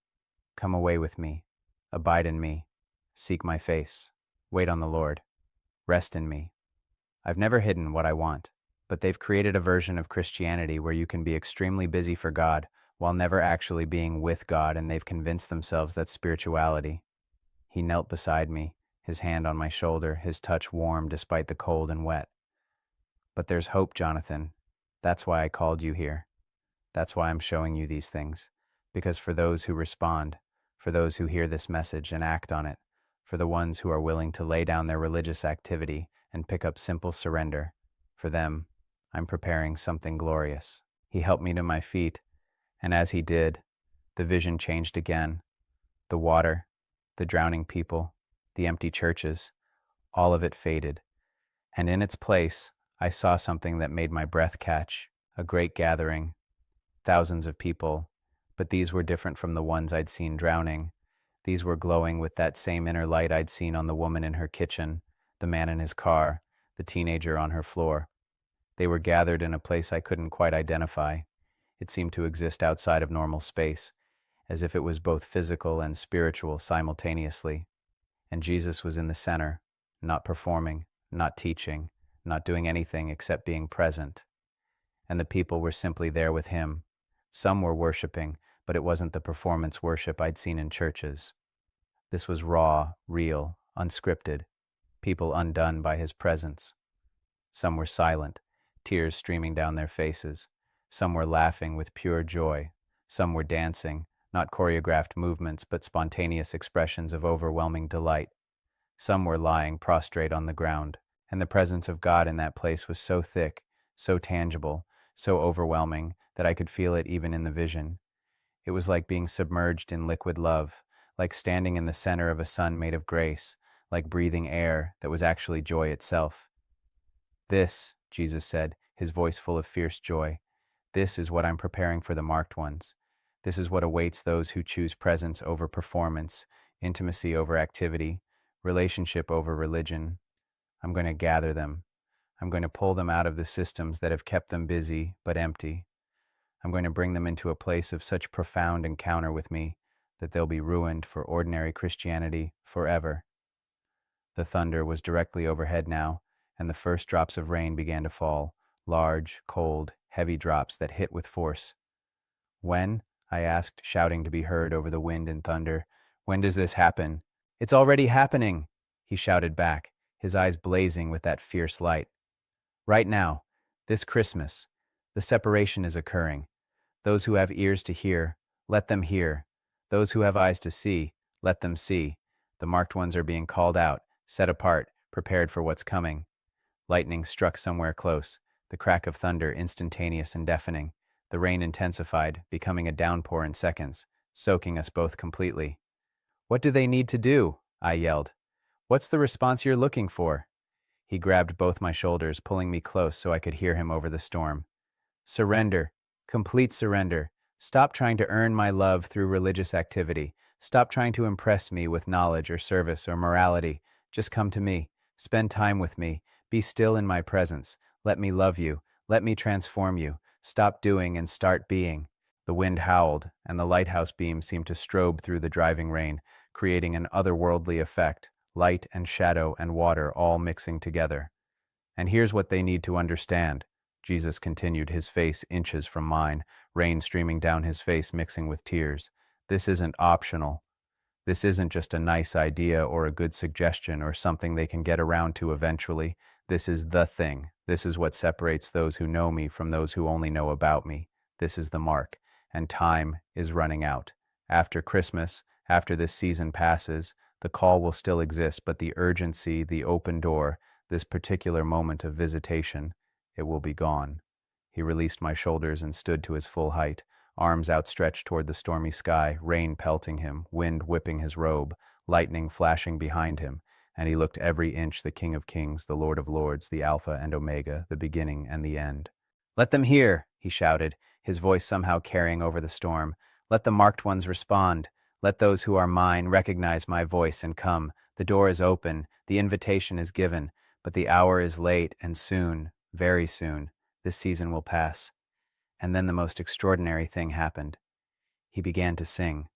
Come away with me. Abide in me. Seek my face. Wait on the Lord. Rest in me. I've never hidden what I want, but they've created a version of Christianity where you can be extremely busy for God while never actually being with God, and they've convinced themselves that's spirituality. He knelt beside me, his hand on my shoulder, his touch warm despite the cold and wet. But there's hope, Jonathan. That's why I called you here. That's why I'm showing you these things. Because for those who respond, for those who hear this message and act on it, for the ones who are willing to lay down their religious activity and pick up simple surrender, for them, I'm preparing something glorious. He helped me to my feet, and as he did, the vision changed again. The water, the drowning people, the empty churches, all of it faded. And in its place, I saw something that made my breath catch. A great gathering, thousands of people, but these were different from the ones I'd seen drowning. These were glowing with that same inner light I'd seen on the woman in her kitchen, the man in his car, the teenager on her floor. They were gathered in a place I couldn't quite identify. It seemed to exist outside of normal space, as if it was both physical and spiritual simultaneously. And Jesus was in the center, not performing, not teaching, not doing anything except being present. And the people were simply there with him. Some were worshiping, but it wasn't the performance worship I'd seen in churches. This was raw, real, unscripted, people undone by his presence. Some were silent, tears streaming down their faces. Some were laughing with pure joy. Some were dancing, not choreographed movements, but spontaneous expressions of overwhelming delight. Some were lying prostrate on the ground, and the presence of God in that place was so thick, so tangible, so overwhelming that I could feel it even in the vision. It was like being submerged in liquid love, like standing in the center of a sun made of grace, like breathing air that was actually joy itself. "This," Jesus said, his voice full of fierce joy, "this is what I'm preparing for the marked ones. This is what awaits those who choose presence over performance, intimacy over activity, relationship over religion. I'm going to gather them. I'm going to pull them out of the systems that have kept them busy but empty. I'm going to bring them into a place of such profound encounter with me that they'll be ruined for ordinary Christianity forever." The thunder was directly overhead now, and the first drops of rain began to fall, large, cold, heavy drops that hit with force. "When?" I asked, shouting to be heard over the wind and thunder. "When does this happen?" "It's already happening," he shouted back, his eyes blazing with that fierce light. "Right now, this Christmas, the separation is occurring. Those who have ears to hear, let them hear. Those who have eyes to see, let them see. The marked ones are being called out, set apart, prepared for what's coming." Lightning struck somewhere close, the crack of thunder instantaneous and deafening. The rain intensified, becoming a downpour in seconds, soaking us both completely. "What do they need to do?" I yelled. "What's the response you're looking for?" He grabbed both my shoulders, pulling me close so I could hear him over the storm. "Surrender. Complete surrender. Stop trying to earn my love through religious activity. Stop trying to impress me with knowledge or service or morality. Just come to me. Spend time with me. Be still in my presence. Let me love you. Let me transform you. Stop doing and start being." The wind howled, and the lighthouse beams seemed to strobe through the driving rain, creating an otherworldly effect, light and shadow and water all mixing together. "And here's what they need to understand," Jesus continued, his face inches from mine, rain streaming down his face mixing with tears. "This isn't optional. This isn't just a nice idea or a good suggestion or something they can get around to eventually. This is the thing. This is what separates those who know me from those who only know about me. This is the mark, and time is running out. After Christmas, after this season passes, the call will still exist, but the urgency, the open door, this particular moment of visitation, it will be gone." He released my shoulders and stood to his full height, arms outstretched toward the stormy sky, rain pelting him, wind whipping his robe, lightning flashing behind him, and he looked every inch the King of Kings, the Lord of Lords, the Alpha and Omega, the beginning and the end. "Let them hear," he shouted, his voice somehow carrying over the storm. "Let the marked ones respond. Let those who are mine recognize my voice and come. The door is open, the invitation is given, but the hour is late, and soon, very soon, this season will pass." And then the most extraordinary thing happened. He began to sing.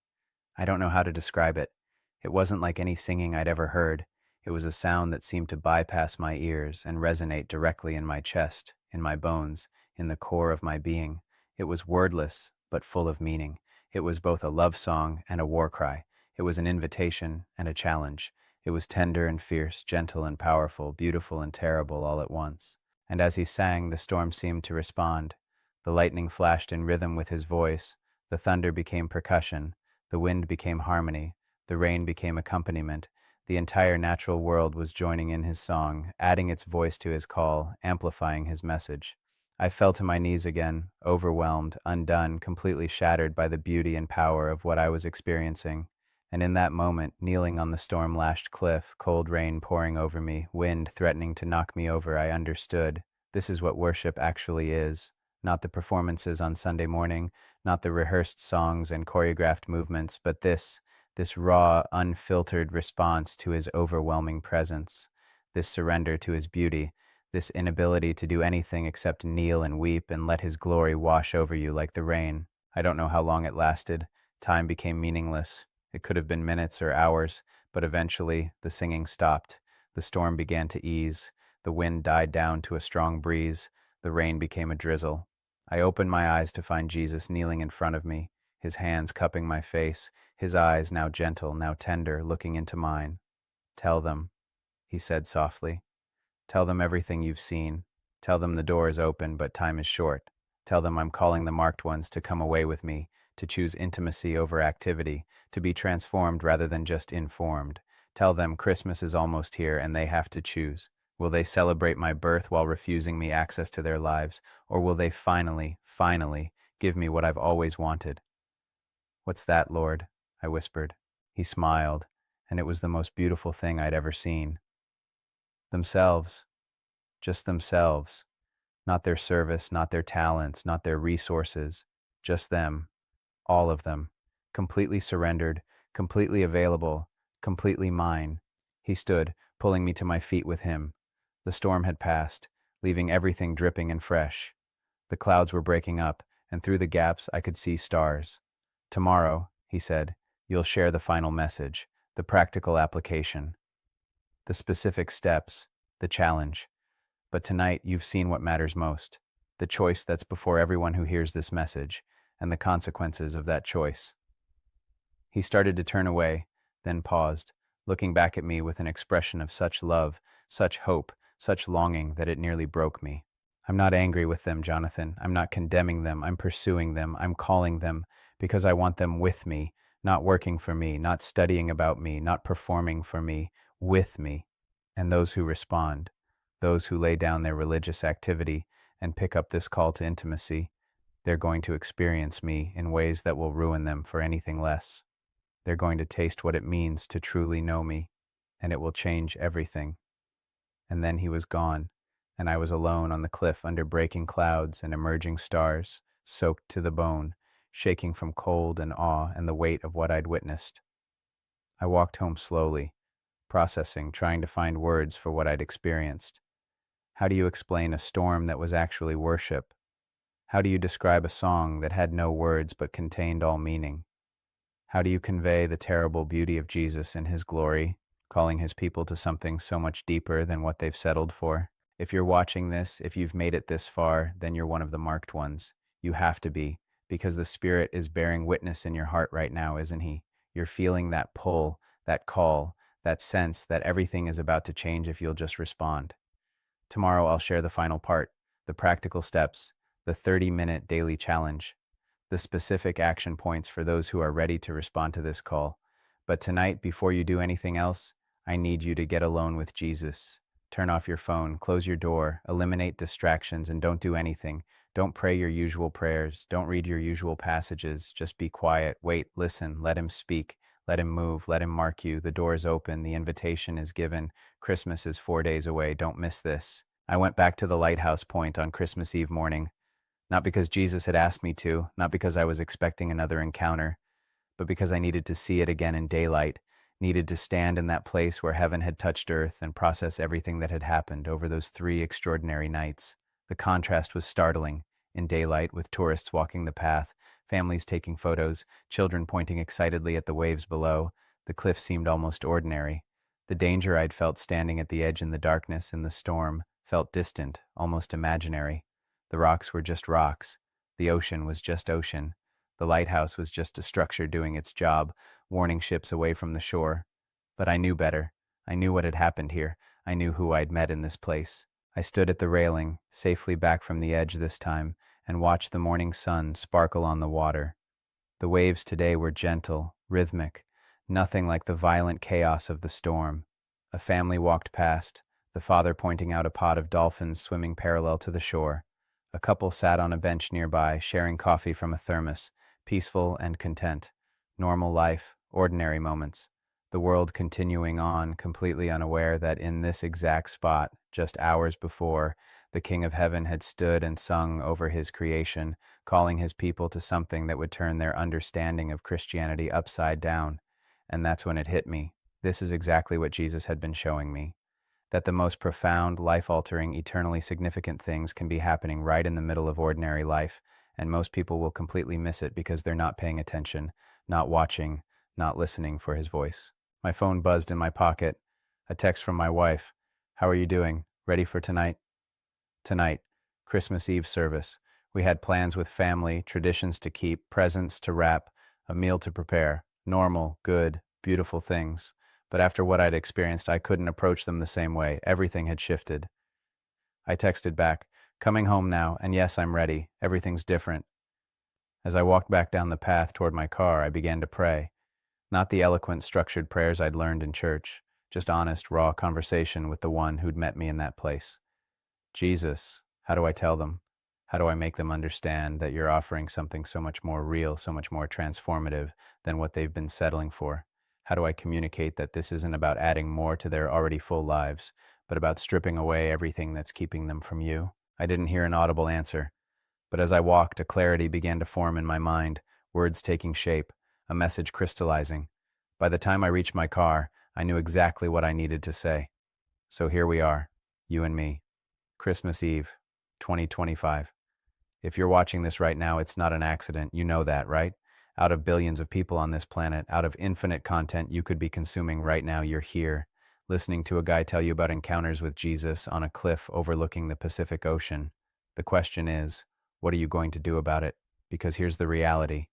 I don't know how to describe it. It wasn't like any singing I'd ever heard. It was a sound that seemed to bypass my ears and resonate directly in my chest, in my bones, in the core of my being. It was wordless, but full of meaning. It was both a love song and a war cry. It was an invitation and a challenge. It was tender and fierce, gentle and powerful, beautiful and terrible all at once. And as he sang, the storm seemed to respond. The lightning flashed in rhythm with his voice. The thunder became percussion. The wind became harmony. The rain became accompaniment. The entire natural world was joining in his song, adding its voice to his call, amplifying his message. I fell to my knees again, overwhelmed, undone, completely shattered by the beauty and power of what I was experiencing. And in that moment, kneeling on the storm-lashed cliff, cold rain pouring over me, wind threatening to knock me over, I understood. This is what worship actually is. Not the performances on Sunday morning, not the rehearsed songs and choreographed movements, but this raw, unfiltered response to his overwhelming presence, this surrender to his beauty, this inability to do anything except kneel and weep and let his glory wash over you like the rain. I don't know how long it lasted. Time became meaningless. It could have been minutes or hours, but eventually the singing stopped. The storm began to ease. The wind died down to a strong breeze. The rain became a drizzle. I opened my eyes to find Jesus kneeling in front of me, his hands cupping my face, his eyes now gentle, now tender, looking into mine. "Tell them," he said softly. "Tell them everything you've seen. Tell them the door is open, but time is short. Tell them I'm calling the marked ones to come away with me, to choose intimacy over activity, to be transformed rather than just informed. Tell them Christmas is almost here and they have to choose. Will they celebrate my birth while refusing me access to their lives, or will they finally give me what I've always wanted?" "What's that, Lord?" I whispered. He smiled, and it was the most beautiful thing I'd ever seen. Themselves. Just themselves. Not their service, not their talents, not their resources. Just them. All of them. Completely surrendered, completely available, completely mine. He stood, pulling me to my feet with him. The storm had passed, leaving everything dripping and fresh. The clouds were breaking up, and through the gaps I could see stars. "Tomorrow," he said, "you'll share the final message, the practical application, the specific steps, the challenge. But tonight you've seen what matters most, the choice that's before everyone who hears this message, and the consequences of that choice." He started to turn away, then paused, looking back at me with an expression of such love, such hope, such longing that it nearly broke me. "I'm not angry with them, Jonathan. I'm not condemning them. I'm pursuing them. I'm calling them because I want them with me, not working for me, not studying about me, not performing for me, with me." And those who respond, those who lay down their religious activity and pick up this call to intimacy, they're going to experience me in ways that will ruin them for anything less. They're going to taste what it means to truly know me, and it will change everything. And then he was gone, and I was alone on the cliff under breaking clouds and emerging stars, soaked to the bone, shaking from cold and awe and the weight of what I'd witnessed. I walked home slowly, processing, trying to find words for what I'd experienced. How do you explain a storm that was actually worship? How do you describe a song that had no words but contained all meaning? How do you convey the terrible beauty of Jesus in his glory, calling his people to something so much deeper than what they've settled for? If you're watching this, if you've made it this far, then you're one of the marked ones. You have to be, because the Spirit is bearing witness in your heart right now, isn't he? You're feeling that pull, that call, that sense that everything is about to change if you'll just respond. Tomorrow I'll share the final part, the practical steps, the 30-minute daily challenge, the specific action points for those who are ready to respond to this call. But tonight, before you do anything else, I need you to get alone with Jesus. Turn off your phone, close your door, eliminate distractions, and don't do anything. Don't pray your usual prayers. Don't read your usual passages. Just be quiet, wait, listen, let him speak. Let him move, let him mark you. The door is open, the invitation is given. Christmas is 4 days away, don't miss this. I went back to the lighthouse point on Christmas Eve morning, not because Jesus had asked me to, not because I was expecting another encounter, but because I needed to see it again in daylight, needed to stand in that place where heaven had touched earth and process everything that had happened over those 3 extraordinary nights. The contrast was startling. In daylight, with tourists walking the path, families taking photos, children pointing excitedly at the waves below, the cliff seemed almost ordinary. The danger I'd felt standing at the edge in the darkness in the storm felt distant, almost imaginary. The rocks were just rocks. The ocean was just ocean. The lighthouse was just a structure doing its job, warning ships away from the shore. But I knew better. I knew what had happened here. I knew who I'd met in this place. I stood at the railing, safely back from the edge this time, and watched the morning sun sparkle on the water. The waves today were gentle, rhythmic, nothing like the violent chaos of the storm. A family walked past, the father pointing out a pod of dolphins swimming parallel to the shore. A couple sat on a bench nearby, sharing coffee from a thermos, peaceful and content. Normal life, ordinary moments. The world continuing on, completely unaware that in this exact spot, just hours before, The King of Heaven had stood and sung over his creation, calling his people to something that would turn their understanding of Christianity upside down. And that's when it hit me. This is exactly what Jesus had been showing me. That the most profound, life-altering, eternally significant things can be happening right in the middle of ordinary life, and most people will completely miss it because they're not paying attention, not watching, not listening for his voice. My phone buzzed in my pocket. A text from my wife. "How are you doing? Ready for tonight?" Tonight, Christmas Eve service. We had plans with family, traditions to keep, presents to wrap, a meal to prepare. Normal, good, beautiful things. But after what I'd experienced, I couldn't approach them the same way. Everything had shifted. I texted back, "Coming home now, and yes, I'm ready. Everything's different." As I walked back down the path toward my car, I began to pray. Not the eloquent, structured prayers I'd learned in church, just honest, raw conversation with the one who'd met me in that place. "Jesus, how do I tell them? How do I make them understand that you're offering something so much more real, so much more transformative than what they've been settling for? How do I communicate that this isn't about adding more to their already full lives, but about stripping away everything that's keeping them from you?" I didn't hear an audible answer, but as I walked, a clarity began to form in my mind, words taking shape, a message crystallizing. By the time I reached my car, I knew exactly what I needed to say. So here we are, you and me. Christmas Eve, 2025. If you're watching this right now, it's not an accident. You know that, right? Out of billions of people on this planet, out of infinite content you could be consuming right now, you're here, listening to a guy tell you about encounters with Jesus on a cliff overlooking the Pacific Ocean. The question is, what are you going to do about it? Because here's the reality.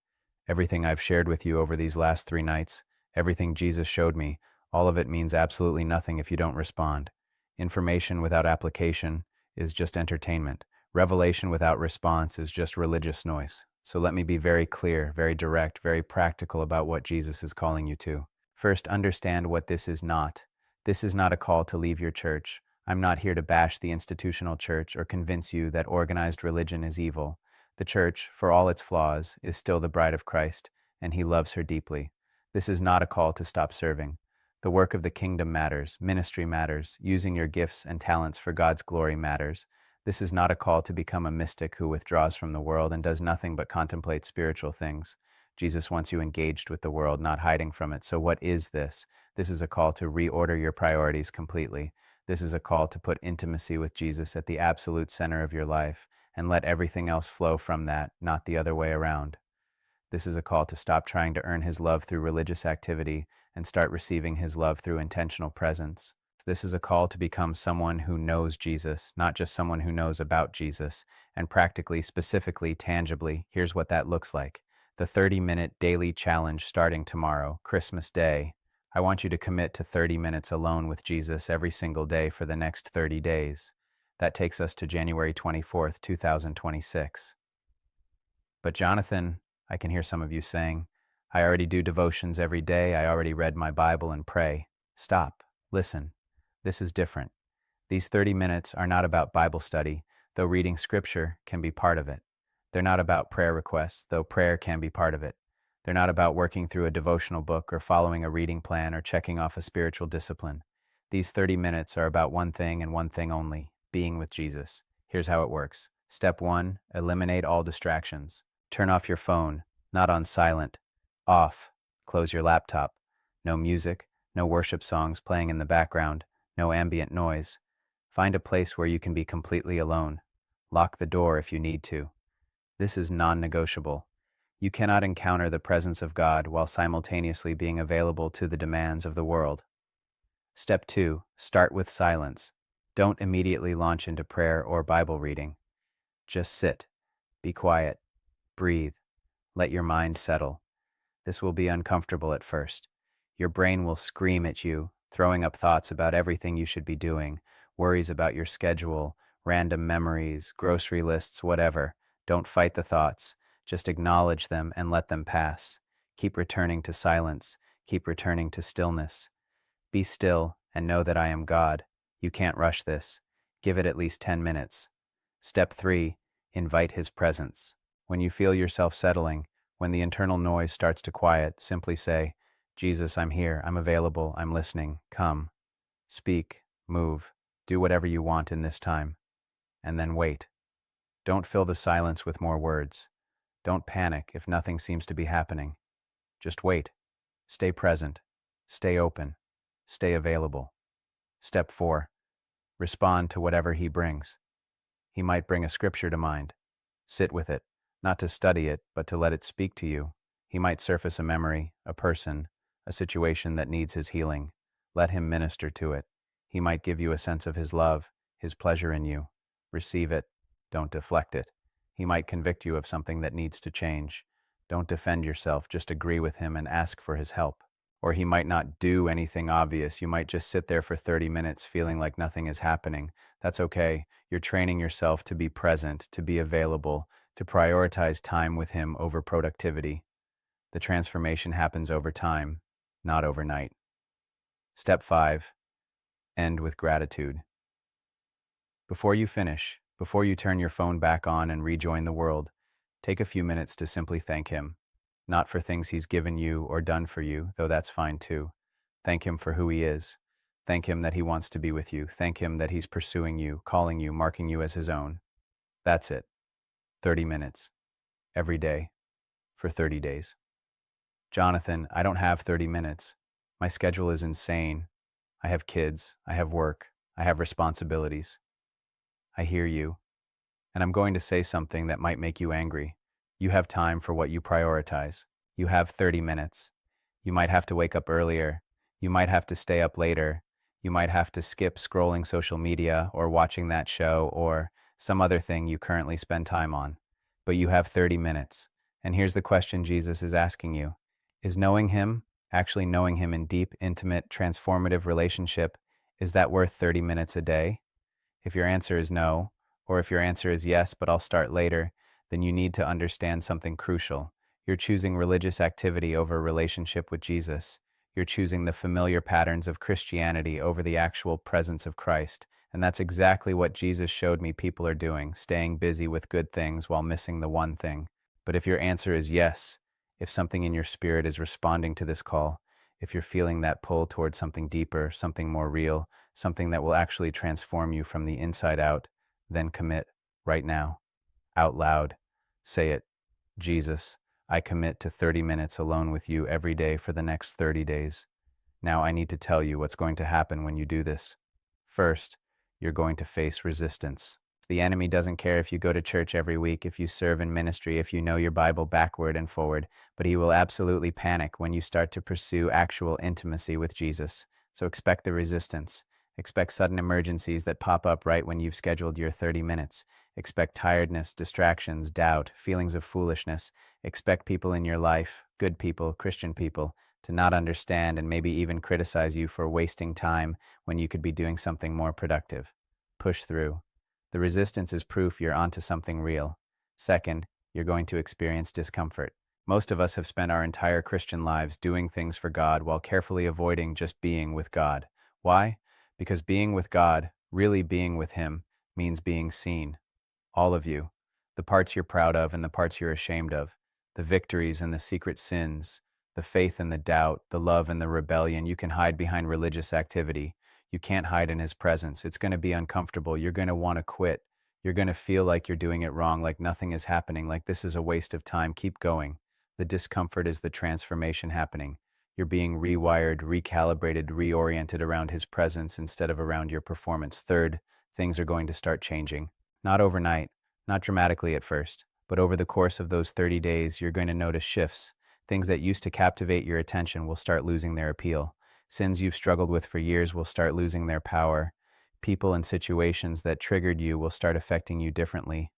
Everything I've shared with you over these last 3 nights, everything Jesus showed me, all of it means absolutely nothing if you don't respond. Information without application is just entertainment. Revelation without response is just religious noise. So let me be very clear, very direct, very practical about what Jesus is calling you to. First, understand what this is not. This is not a call to leave your church. I'm not here to bash the institutional church or convince you that organized religion is evil. The church, for all its flaws, is still the bride of Christ, and he loves her deeply. This is not a call to stop serving. The work of the kingdom matters, ministry matters, using your gifts and talents for God's glory matters. This is not a call to become a mystic who withdraws from the world and does nothing but contemplate spiritual things. Jesus wants you engaged with the world, not hiding from it. So what is this? This is a call to reorder your priorities completely. This is a call to put intimacy with Jesus at the absolute center of your life and let everything else flow from that, not the other way around. This is a call to stop trying to earn his love through religious activity and start receiving his love through intentional presence. This is a call to become someone who knows Jesus, not just someone who knows about Jesus. And practically, specifically, tangibly, here's what that looks like. The 30-minute daily challenge starting tomorrow, Christmas Day. I want you to commit to 30 minutes alone with Jesus every single day for the next 30 days. That takes us to January 24th, 2026. But Jonathan, I can hear some of you saying, "I already do devotions every day. I already read my Bible and pray." Stop. Listen. This is different. These 30 minutes are not about Bible study, though reading scripture can be part of it. They're not about prayer requests, though prayer can be part of it. They're not about working through a devotional book or following a reading plan or checking off a spiritual discipline. These 30 minutes are about one thing and one thing only, being with Jesus. Here's how it works. Step 1, eliminate all distractions. Turn off your phone, not on silent. Off. Close your laptop. No music, no worship songs playing in the background, no ambient noise. Find a place where you can be completely alone. Lock the door if you need to. This is non-negotiable. You cannot encounter the presence of God while simultaneously being available to the demands of the world. Step 2, start with silence. Don't immediately launch into prayer or Bible reading. Just sit, be quiet, breathe, let your mind settle. This will be uncomfortable at first. Your brain will scream at you, throwing up thoughts about everything you should be doing, worries about your schedule, random memories, grocery lists, whatever. Don't fight the thoughts. Just acknowledge them and let them pass. Keep returning to silence. Keep returning to stillness. Be still and know that I am God. You can't rush this. Give it at least 10 minutes. Step 3, invite his presence. When you feel yourself settling, when the internal noise starts to quiet, simply say, "Jesus, I'm here, I'm available, I'm listening, come." Speak, move, do whatever you want in this time. and then wait. Don't fill the silence with more words. Don't panic if nothing seems to be happening. Just wait. Stay present. Stay open. Stay available. Step 4. Respond to whatever he brings. He might bring a scripture to mind. Sit with it, not to study it, but to let it speak to you. He might surface a memory, a person, a situation that needs his healing. Let him minister to it. He might give you a sense of his love, his pleasure in you. Receive it. Don't deflect it. He might convict you of something that needs to change. Don't defend yourself, just agree with him and ask for his help. Or he might not do anything obvious. You might just sit there for 30 minutes feeling like nothing is happening. That's okay. You're training yourself to be present, to be available, to prioritize time with him over productivity. The transformation happens over time, not overnight. Step 5. End with gratitude. Before you finish, before you turn your phone back on and rejoin the world, take a few minutes to simply thank him. Not for things he's given you or done for you, though that's fine too. Thank him for who he is. Thank him that he wants to be with you. Thank him that he's pursuing you, calling you, marking you as his own. That's it. 30 minutes. Every day. For 30 days. Jonathan, I don't have 30 minutes. My schedule is insane. I have kids. I have work. I have responsibilities. I hear you. And I'm going to say something that might make you angry. You have time for what you prioritize. You have 30 minutes. You might have to wake up earlier. You might have to stay up later. You might have to skip scrolling social media or watching that show or some other thing you currently spend time on. But you have 30 minutes. And here's the question Jesus is asking you. Is knowing him, actually knowing him in deep, intimate, transformative relationship, is that worth 30 minutes a day? If your answer is no, or if your answer is yes, but I'll start later, then you need to understand something crucial. You're choosing religious activity over relationship with Jesus. You're choosing the familiar patterns of Christianity over the actual presence of Christ. And that's exactly what Jesus showed me people are doing, staying busy with good things while missing the one thing. But if your answer is yes, if something in your spirit is responding to this call, if you're feeling that pull towards something deeper, something more real, something that will actually transform you from the inside out, then commit right now, out loud. Say it. Jesus, I commit to 30 minutes alone with you every day for the next 30 days. Now I need to tell you what's going to happen when you do this. First, you're going to face resistance. The enemy doesn't care if you go to church every week, if you serve in ministry, if you know your Bible backward and forward, but he will absolutely panic when you start to pursue actual intimacy with Jesus. So expect the resistance. Expect sudden emergencies that pop up right when you've scheduled your 30 minutes. Expect tiredness, distractions, doubt, feelings of foolishness. Expect people in your life, good people, Christian people, to not understand and maybe even criticize you for wasting time when you could be doing something more productive. Push through. The resistance is proof you're onto something real. Second, you're going to experience discomfort. Most of us have spent our entire Christian lives doing things for God while carefully avoiding just being with God. Why? Because being with God, really being with him, means being seen. All of you. The parts you're proud of and the parts you're ashamed of. The victories and the secret sins. The faith and the doubt. The love and the rebellion. You can hide behind religious activity. You can't hide in his presence. It's going to be uncomfortable. You're going to want to quit. You're going to feel like you're doing it wrong, like nothing is happening, like this is a waste of time. Keep going. The discomfort is the transformation happening. You're being rewired, recalibrated, reoriented around his presence instead of around your performance. Third, things are going to start changing. Not overnight, not dramatically at first, but over the course of those 30 days, you're going to notice shifts. Things that used to captivate your attention will start losing their appeal. Sins you've struggled with for years will start losing their power. People and situations that triggered you will start affecting you differently.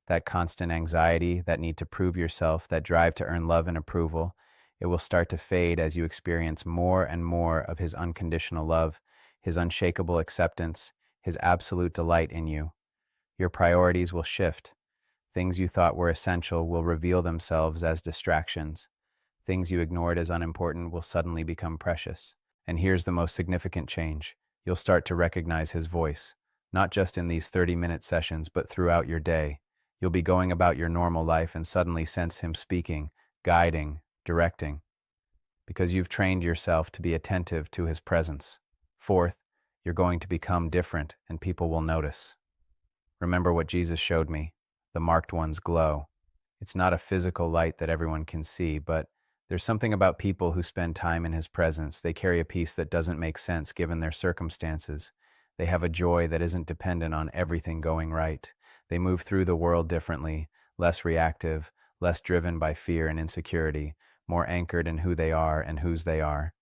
That constant anxiety, that need to prove yourself, that drive to earn love and approval, it will start to fade as you experience more and more of his unconditional love, his unshakable acceptance, his absolute delight in you. Your priorities will shift. Things you thought were essential will reveal themselves as distractions. Things you ignored as unimportant will suddenly become precious. And here's the most significant change. You'll start to recognize his voice, not just in these 30-minute sessions, but throughout your day. You'll be going about your normal life and suddenly sense him speaking, guiding, directing, because you've trained yourself to be attentive to his presence. Fourth, you're going to become different and people will notice. Remember what Jesus showed me. The marked ones glow. It's not a physical light that everyone can see, but there's something about people who spend time in his presence. They carry a peace that doesn't make sense given their circumstances. They have a joy that isn't dependent on everything going right. They move through the world differently, less reactive, less driven by fear and insecurity, more anchored in who they are and whose they are.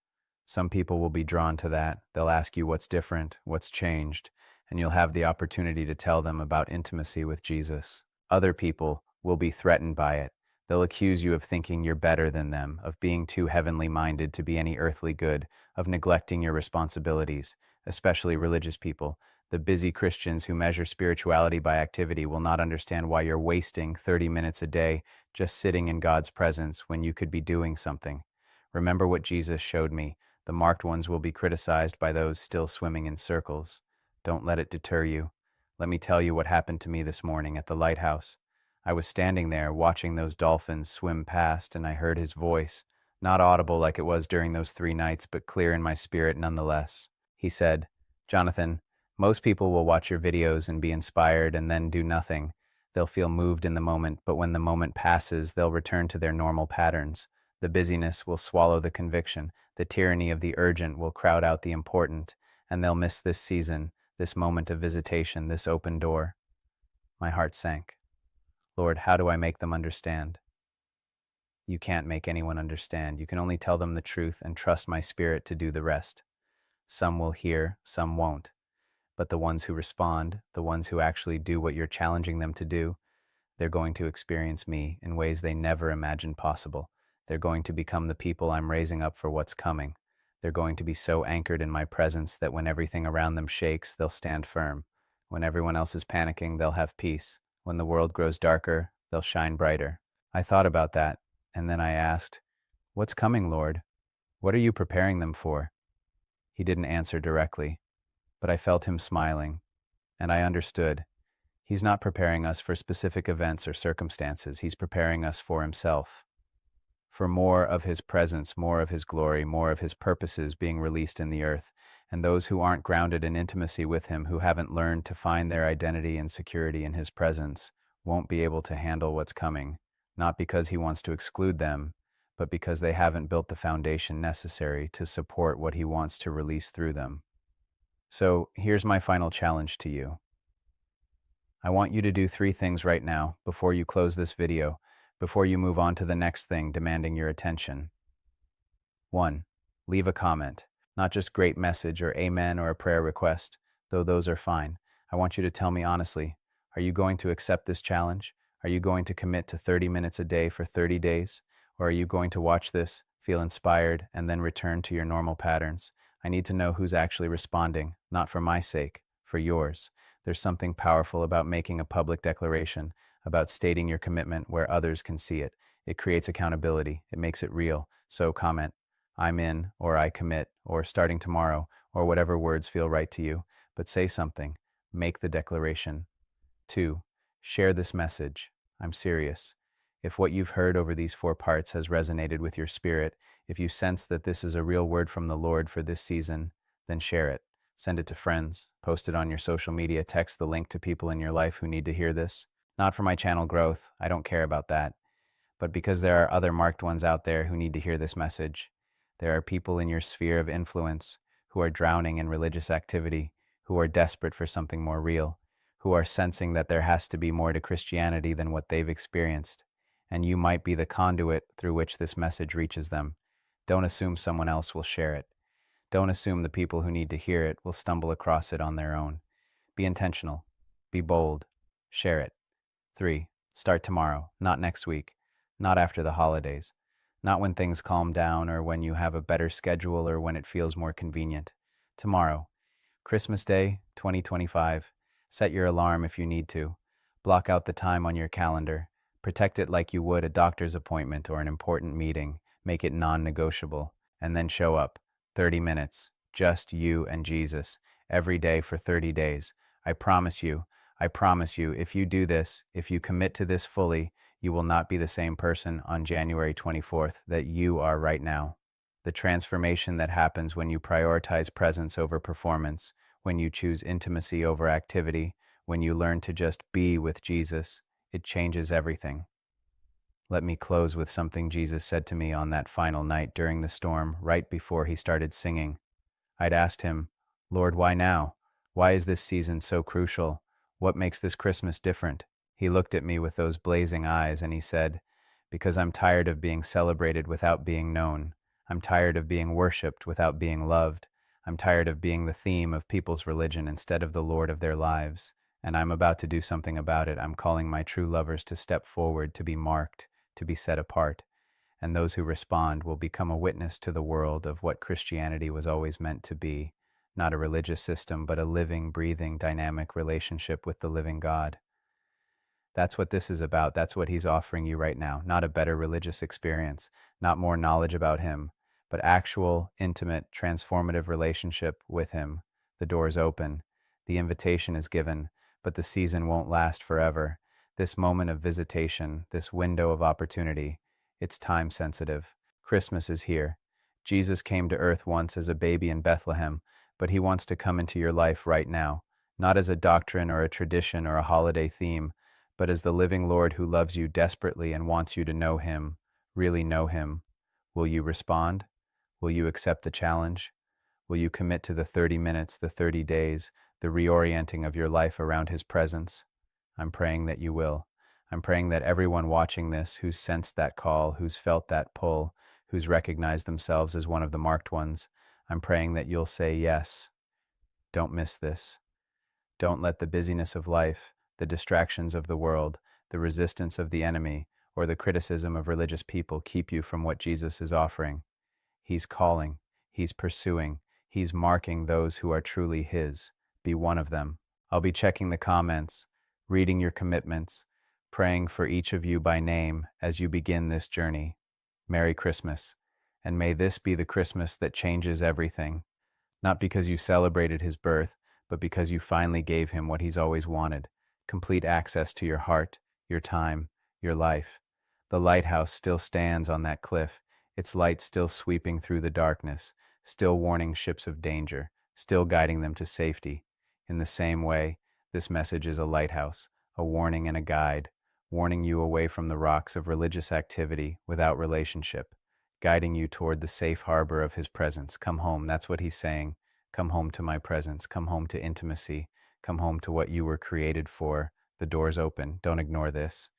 Some people will be drawn to that. They'll ask you what's different, what's changed, and you'll have the opportunity to tell them about intimacy with Jesus. Other people will be threatened by it. They'll accuse you of thinking you're better than them, of being too heavenly minded to be any earthly good, of neglecting your responsibilities, especially religious people. The busy Christians who measure spirituality by activity will not understand why you're wasting 30 minutes a day just sitting in God's presence when you could be doing something. Remember what Jesus showed me. The marked ones will be criticized by those still swimming in circles. Don't let it deter you. Let me tell you what happened to me this morning at the lighthouse. I was standing there watching those dolphins swim past, and I heard his voice, not audible like it was during those 3 nights, but clear in my spirit nonetheless. He said, "Jonathan, most people will watch your videos and be inspired and then do nothing. They'll feel moved in the moment, but when the moment passes, they'll return to their normal patterns. The busyness will swallow the conviction. The tyranny of the urgent will crowd out the important, and they'll miss this season, this moment of visitation, this open door." My heart sank. Lord, how do I make them understand? You can't make anyone understand. You can only tell them the truth and trust my spirit to do the rest. Some will hear, some won't. But the ones who respond, the ones who actually do what you're challenging them to do, they're going to experience me in ways they never imagined possible. They're going to become the people I'm raising up for what's coming. They're going to be so anchored in my presence that when everything around them shakes, they'll stand firm. When everyone else is panicking, they'll have peace. When the world grows darker, they'll shine brighter. I thought about that, and then I asked, "What's coming, Lord? What are you preparing them for?" He didn't answer directly, but I felt him smiling, and I understood. He's not preparing us for specific events or circumstances. He's preparing us for himself, for more of his presence, more of his glory, more of his purposes being released in the earth. And those who aren't grounded in intimacy with him, who haven't learned to find their identity and security in his presence, won't be able to handle what's coming, not because he wants to exclude them, but because they haven't built the foundation necessary to support what he wants to release through them. So here's my final challenge to you. I want you to do 3 things right now before you close this video, before you move on to the next thing demanding your attention. 1. Leave a comment. Not just great message or amen or a prayer request, though those are fine. I want you to tell me honestly, are you going to accept this challenge? Are you going to commit to 30 minutes a day for 30 days? Or are you going to watch this, feel inspired, and then return to your normal patterns? I need to know who's actually responding, not for my sake, for yours. There's something powerful about making a public declaration, about stating your commitment where others can see it. It creates accountability. It makes it real. So comment, "I'm in," or "I commit," or "starting tomorrow," or whatever words feel right to you. But say something. Make the declaration. 2. Share this message. I'm serious. If what you've heard over these 4 parts has resonated with your spirit, if you sense that this is a real word from the Lord for this season, then share it. Send it to friends, post it on your social media, text the link to people in your life who need to hear this. Not for my channel growth, I don't care about that, but because there are other marked ones out there who need to hear this message. There are people in your sphere of influence who are drowning in religious activity, who are desperate for something more real, who are sensing that there has to be more to Christianity than what they've experienced, and you might be the conduit through which this message reaches them. Don't assume someone else will share it. Don't assume the people who need to hear it will stumble across it on their own. Be intentional. Be bold. Share it. 3. Start tomorrow, not next week, not after the holidays, not when things calm down or when you have a better schedule or when it feels more convenient. Tomorrow, Christmas Day, 2025. Set your alarm if you need to. Block out the time on your calendar. Protect it like you would a doctor's appointment or an important meeting. Make it non-negotiable. And then show up. 30 minutes. Just you and Jesus. Every day for 30 days. I promise you, if you do this, if you commit to this fully, you will not be the same person on January 24th that you are right now. The transformation that happens when you prioritize presence over performance, when you choose intimacy over activity, When you learn to just be with Jesus, it changes everything. Let me close with something Jesus said to me on that final night during the storm, right before he started singing. I'd asked him, Lord, why now? Why is this season so crucial? What makes this Christmas different? He looked at me with those blazing eyes and he said, because I'm tired of being celebrated without being known. I'm tired of being worshipped without being loved. I'm tired of being the theme of people's religion instead of the Lord of their lives. And I'm about to do something about it. I'm calling my true lovers to step forward, to be marked, to be set apart. And those who respond will become a witness to the world of what Christianity was always meant to be, not a religious system, but a living, breathing, dynamic relationship with the living God. That's what this is about. That's what he's offering you right now. Not a better religious experience, not more knowledge about him, but actual, intimate, transformative relationship with him. The door is open. The invitation is given, but the season won't last forever. This moment of visitation, this window of opportunity, it's time sensitive. Christmas is here. Jesus came to earth once as a baby in Bethlehem, but he wants to come into your life right now, not as a doctrine or a tradition or a holiday theme, but as the living Lord who loves you desperately and wants you to know him, really know him. Will you respond? Will you accept the challenge? Will you commit to the 30 minutes, the 30 days, the reorienting of your life around his presence? I'm praying that you will. I'm praying that everyone watching this who's sensed that call, who's felt that pull, who's recognized themselves as one of the marked ones, I'm praying that you'll say yes. Don't miss this. Don't let the busyness of life, the distractions of the world, the resistance of the enemy, or the criticism of religious people keep you from what Jesus is offering. He's calling, he's pursuing, he's marking those who are truly his. Be one of them. I'll be checking the comments, reading your commitments, praying for each of you by name as you begin this journey. Merry Christmas, and may this be the Christmas that changes everything. Not because you celebrated his birth, but because you finally gave him what he's always wanted, complete access to your heart, your time, your life. The lighthouse still stands on that cliff, its light still sweeping through the darkness, still warning ships of danger, still guiding them to safety. In the same way, this message is a lighthouse, a warning and a guide, warning you away from the rocks of religious activity without relationship, guiding you toward the safe harbor of his presence. Come home, that's what he's saying. Come home to my presence. Come home to intimacy. Come home to what you were created for. The door's open. Don't ignore this.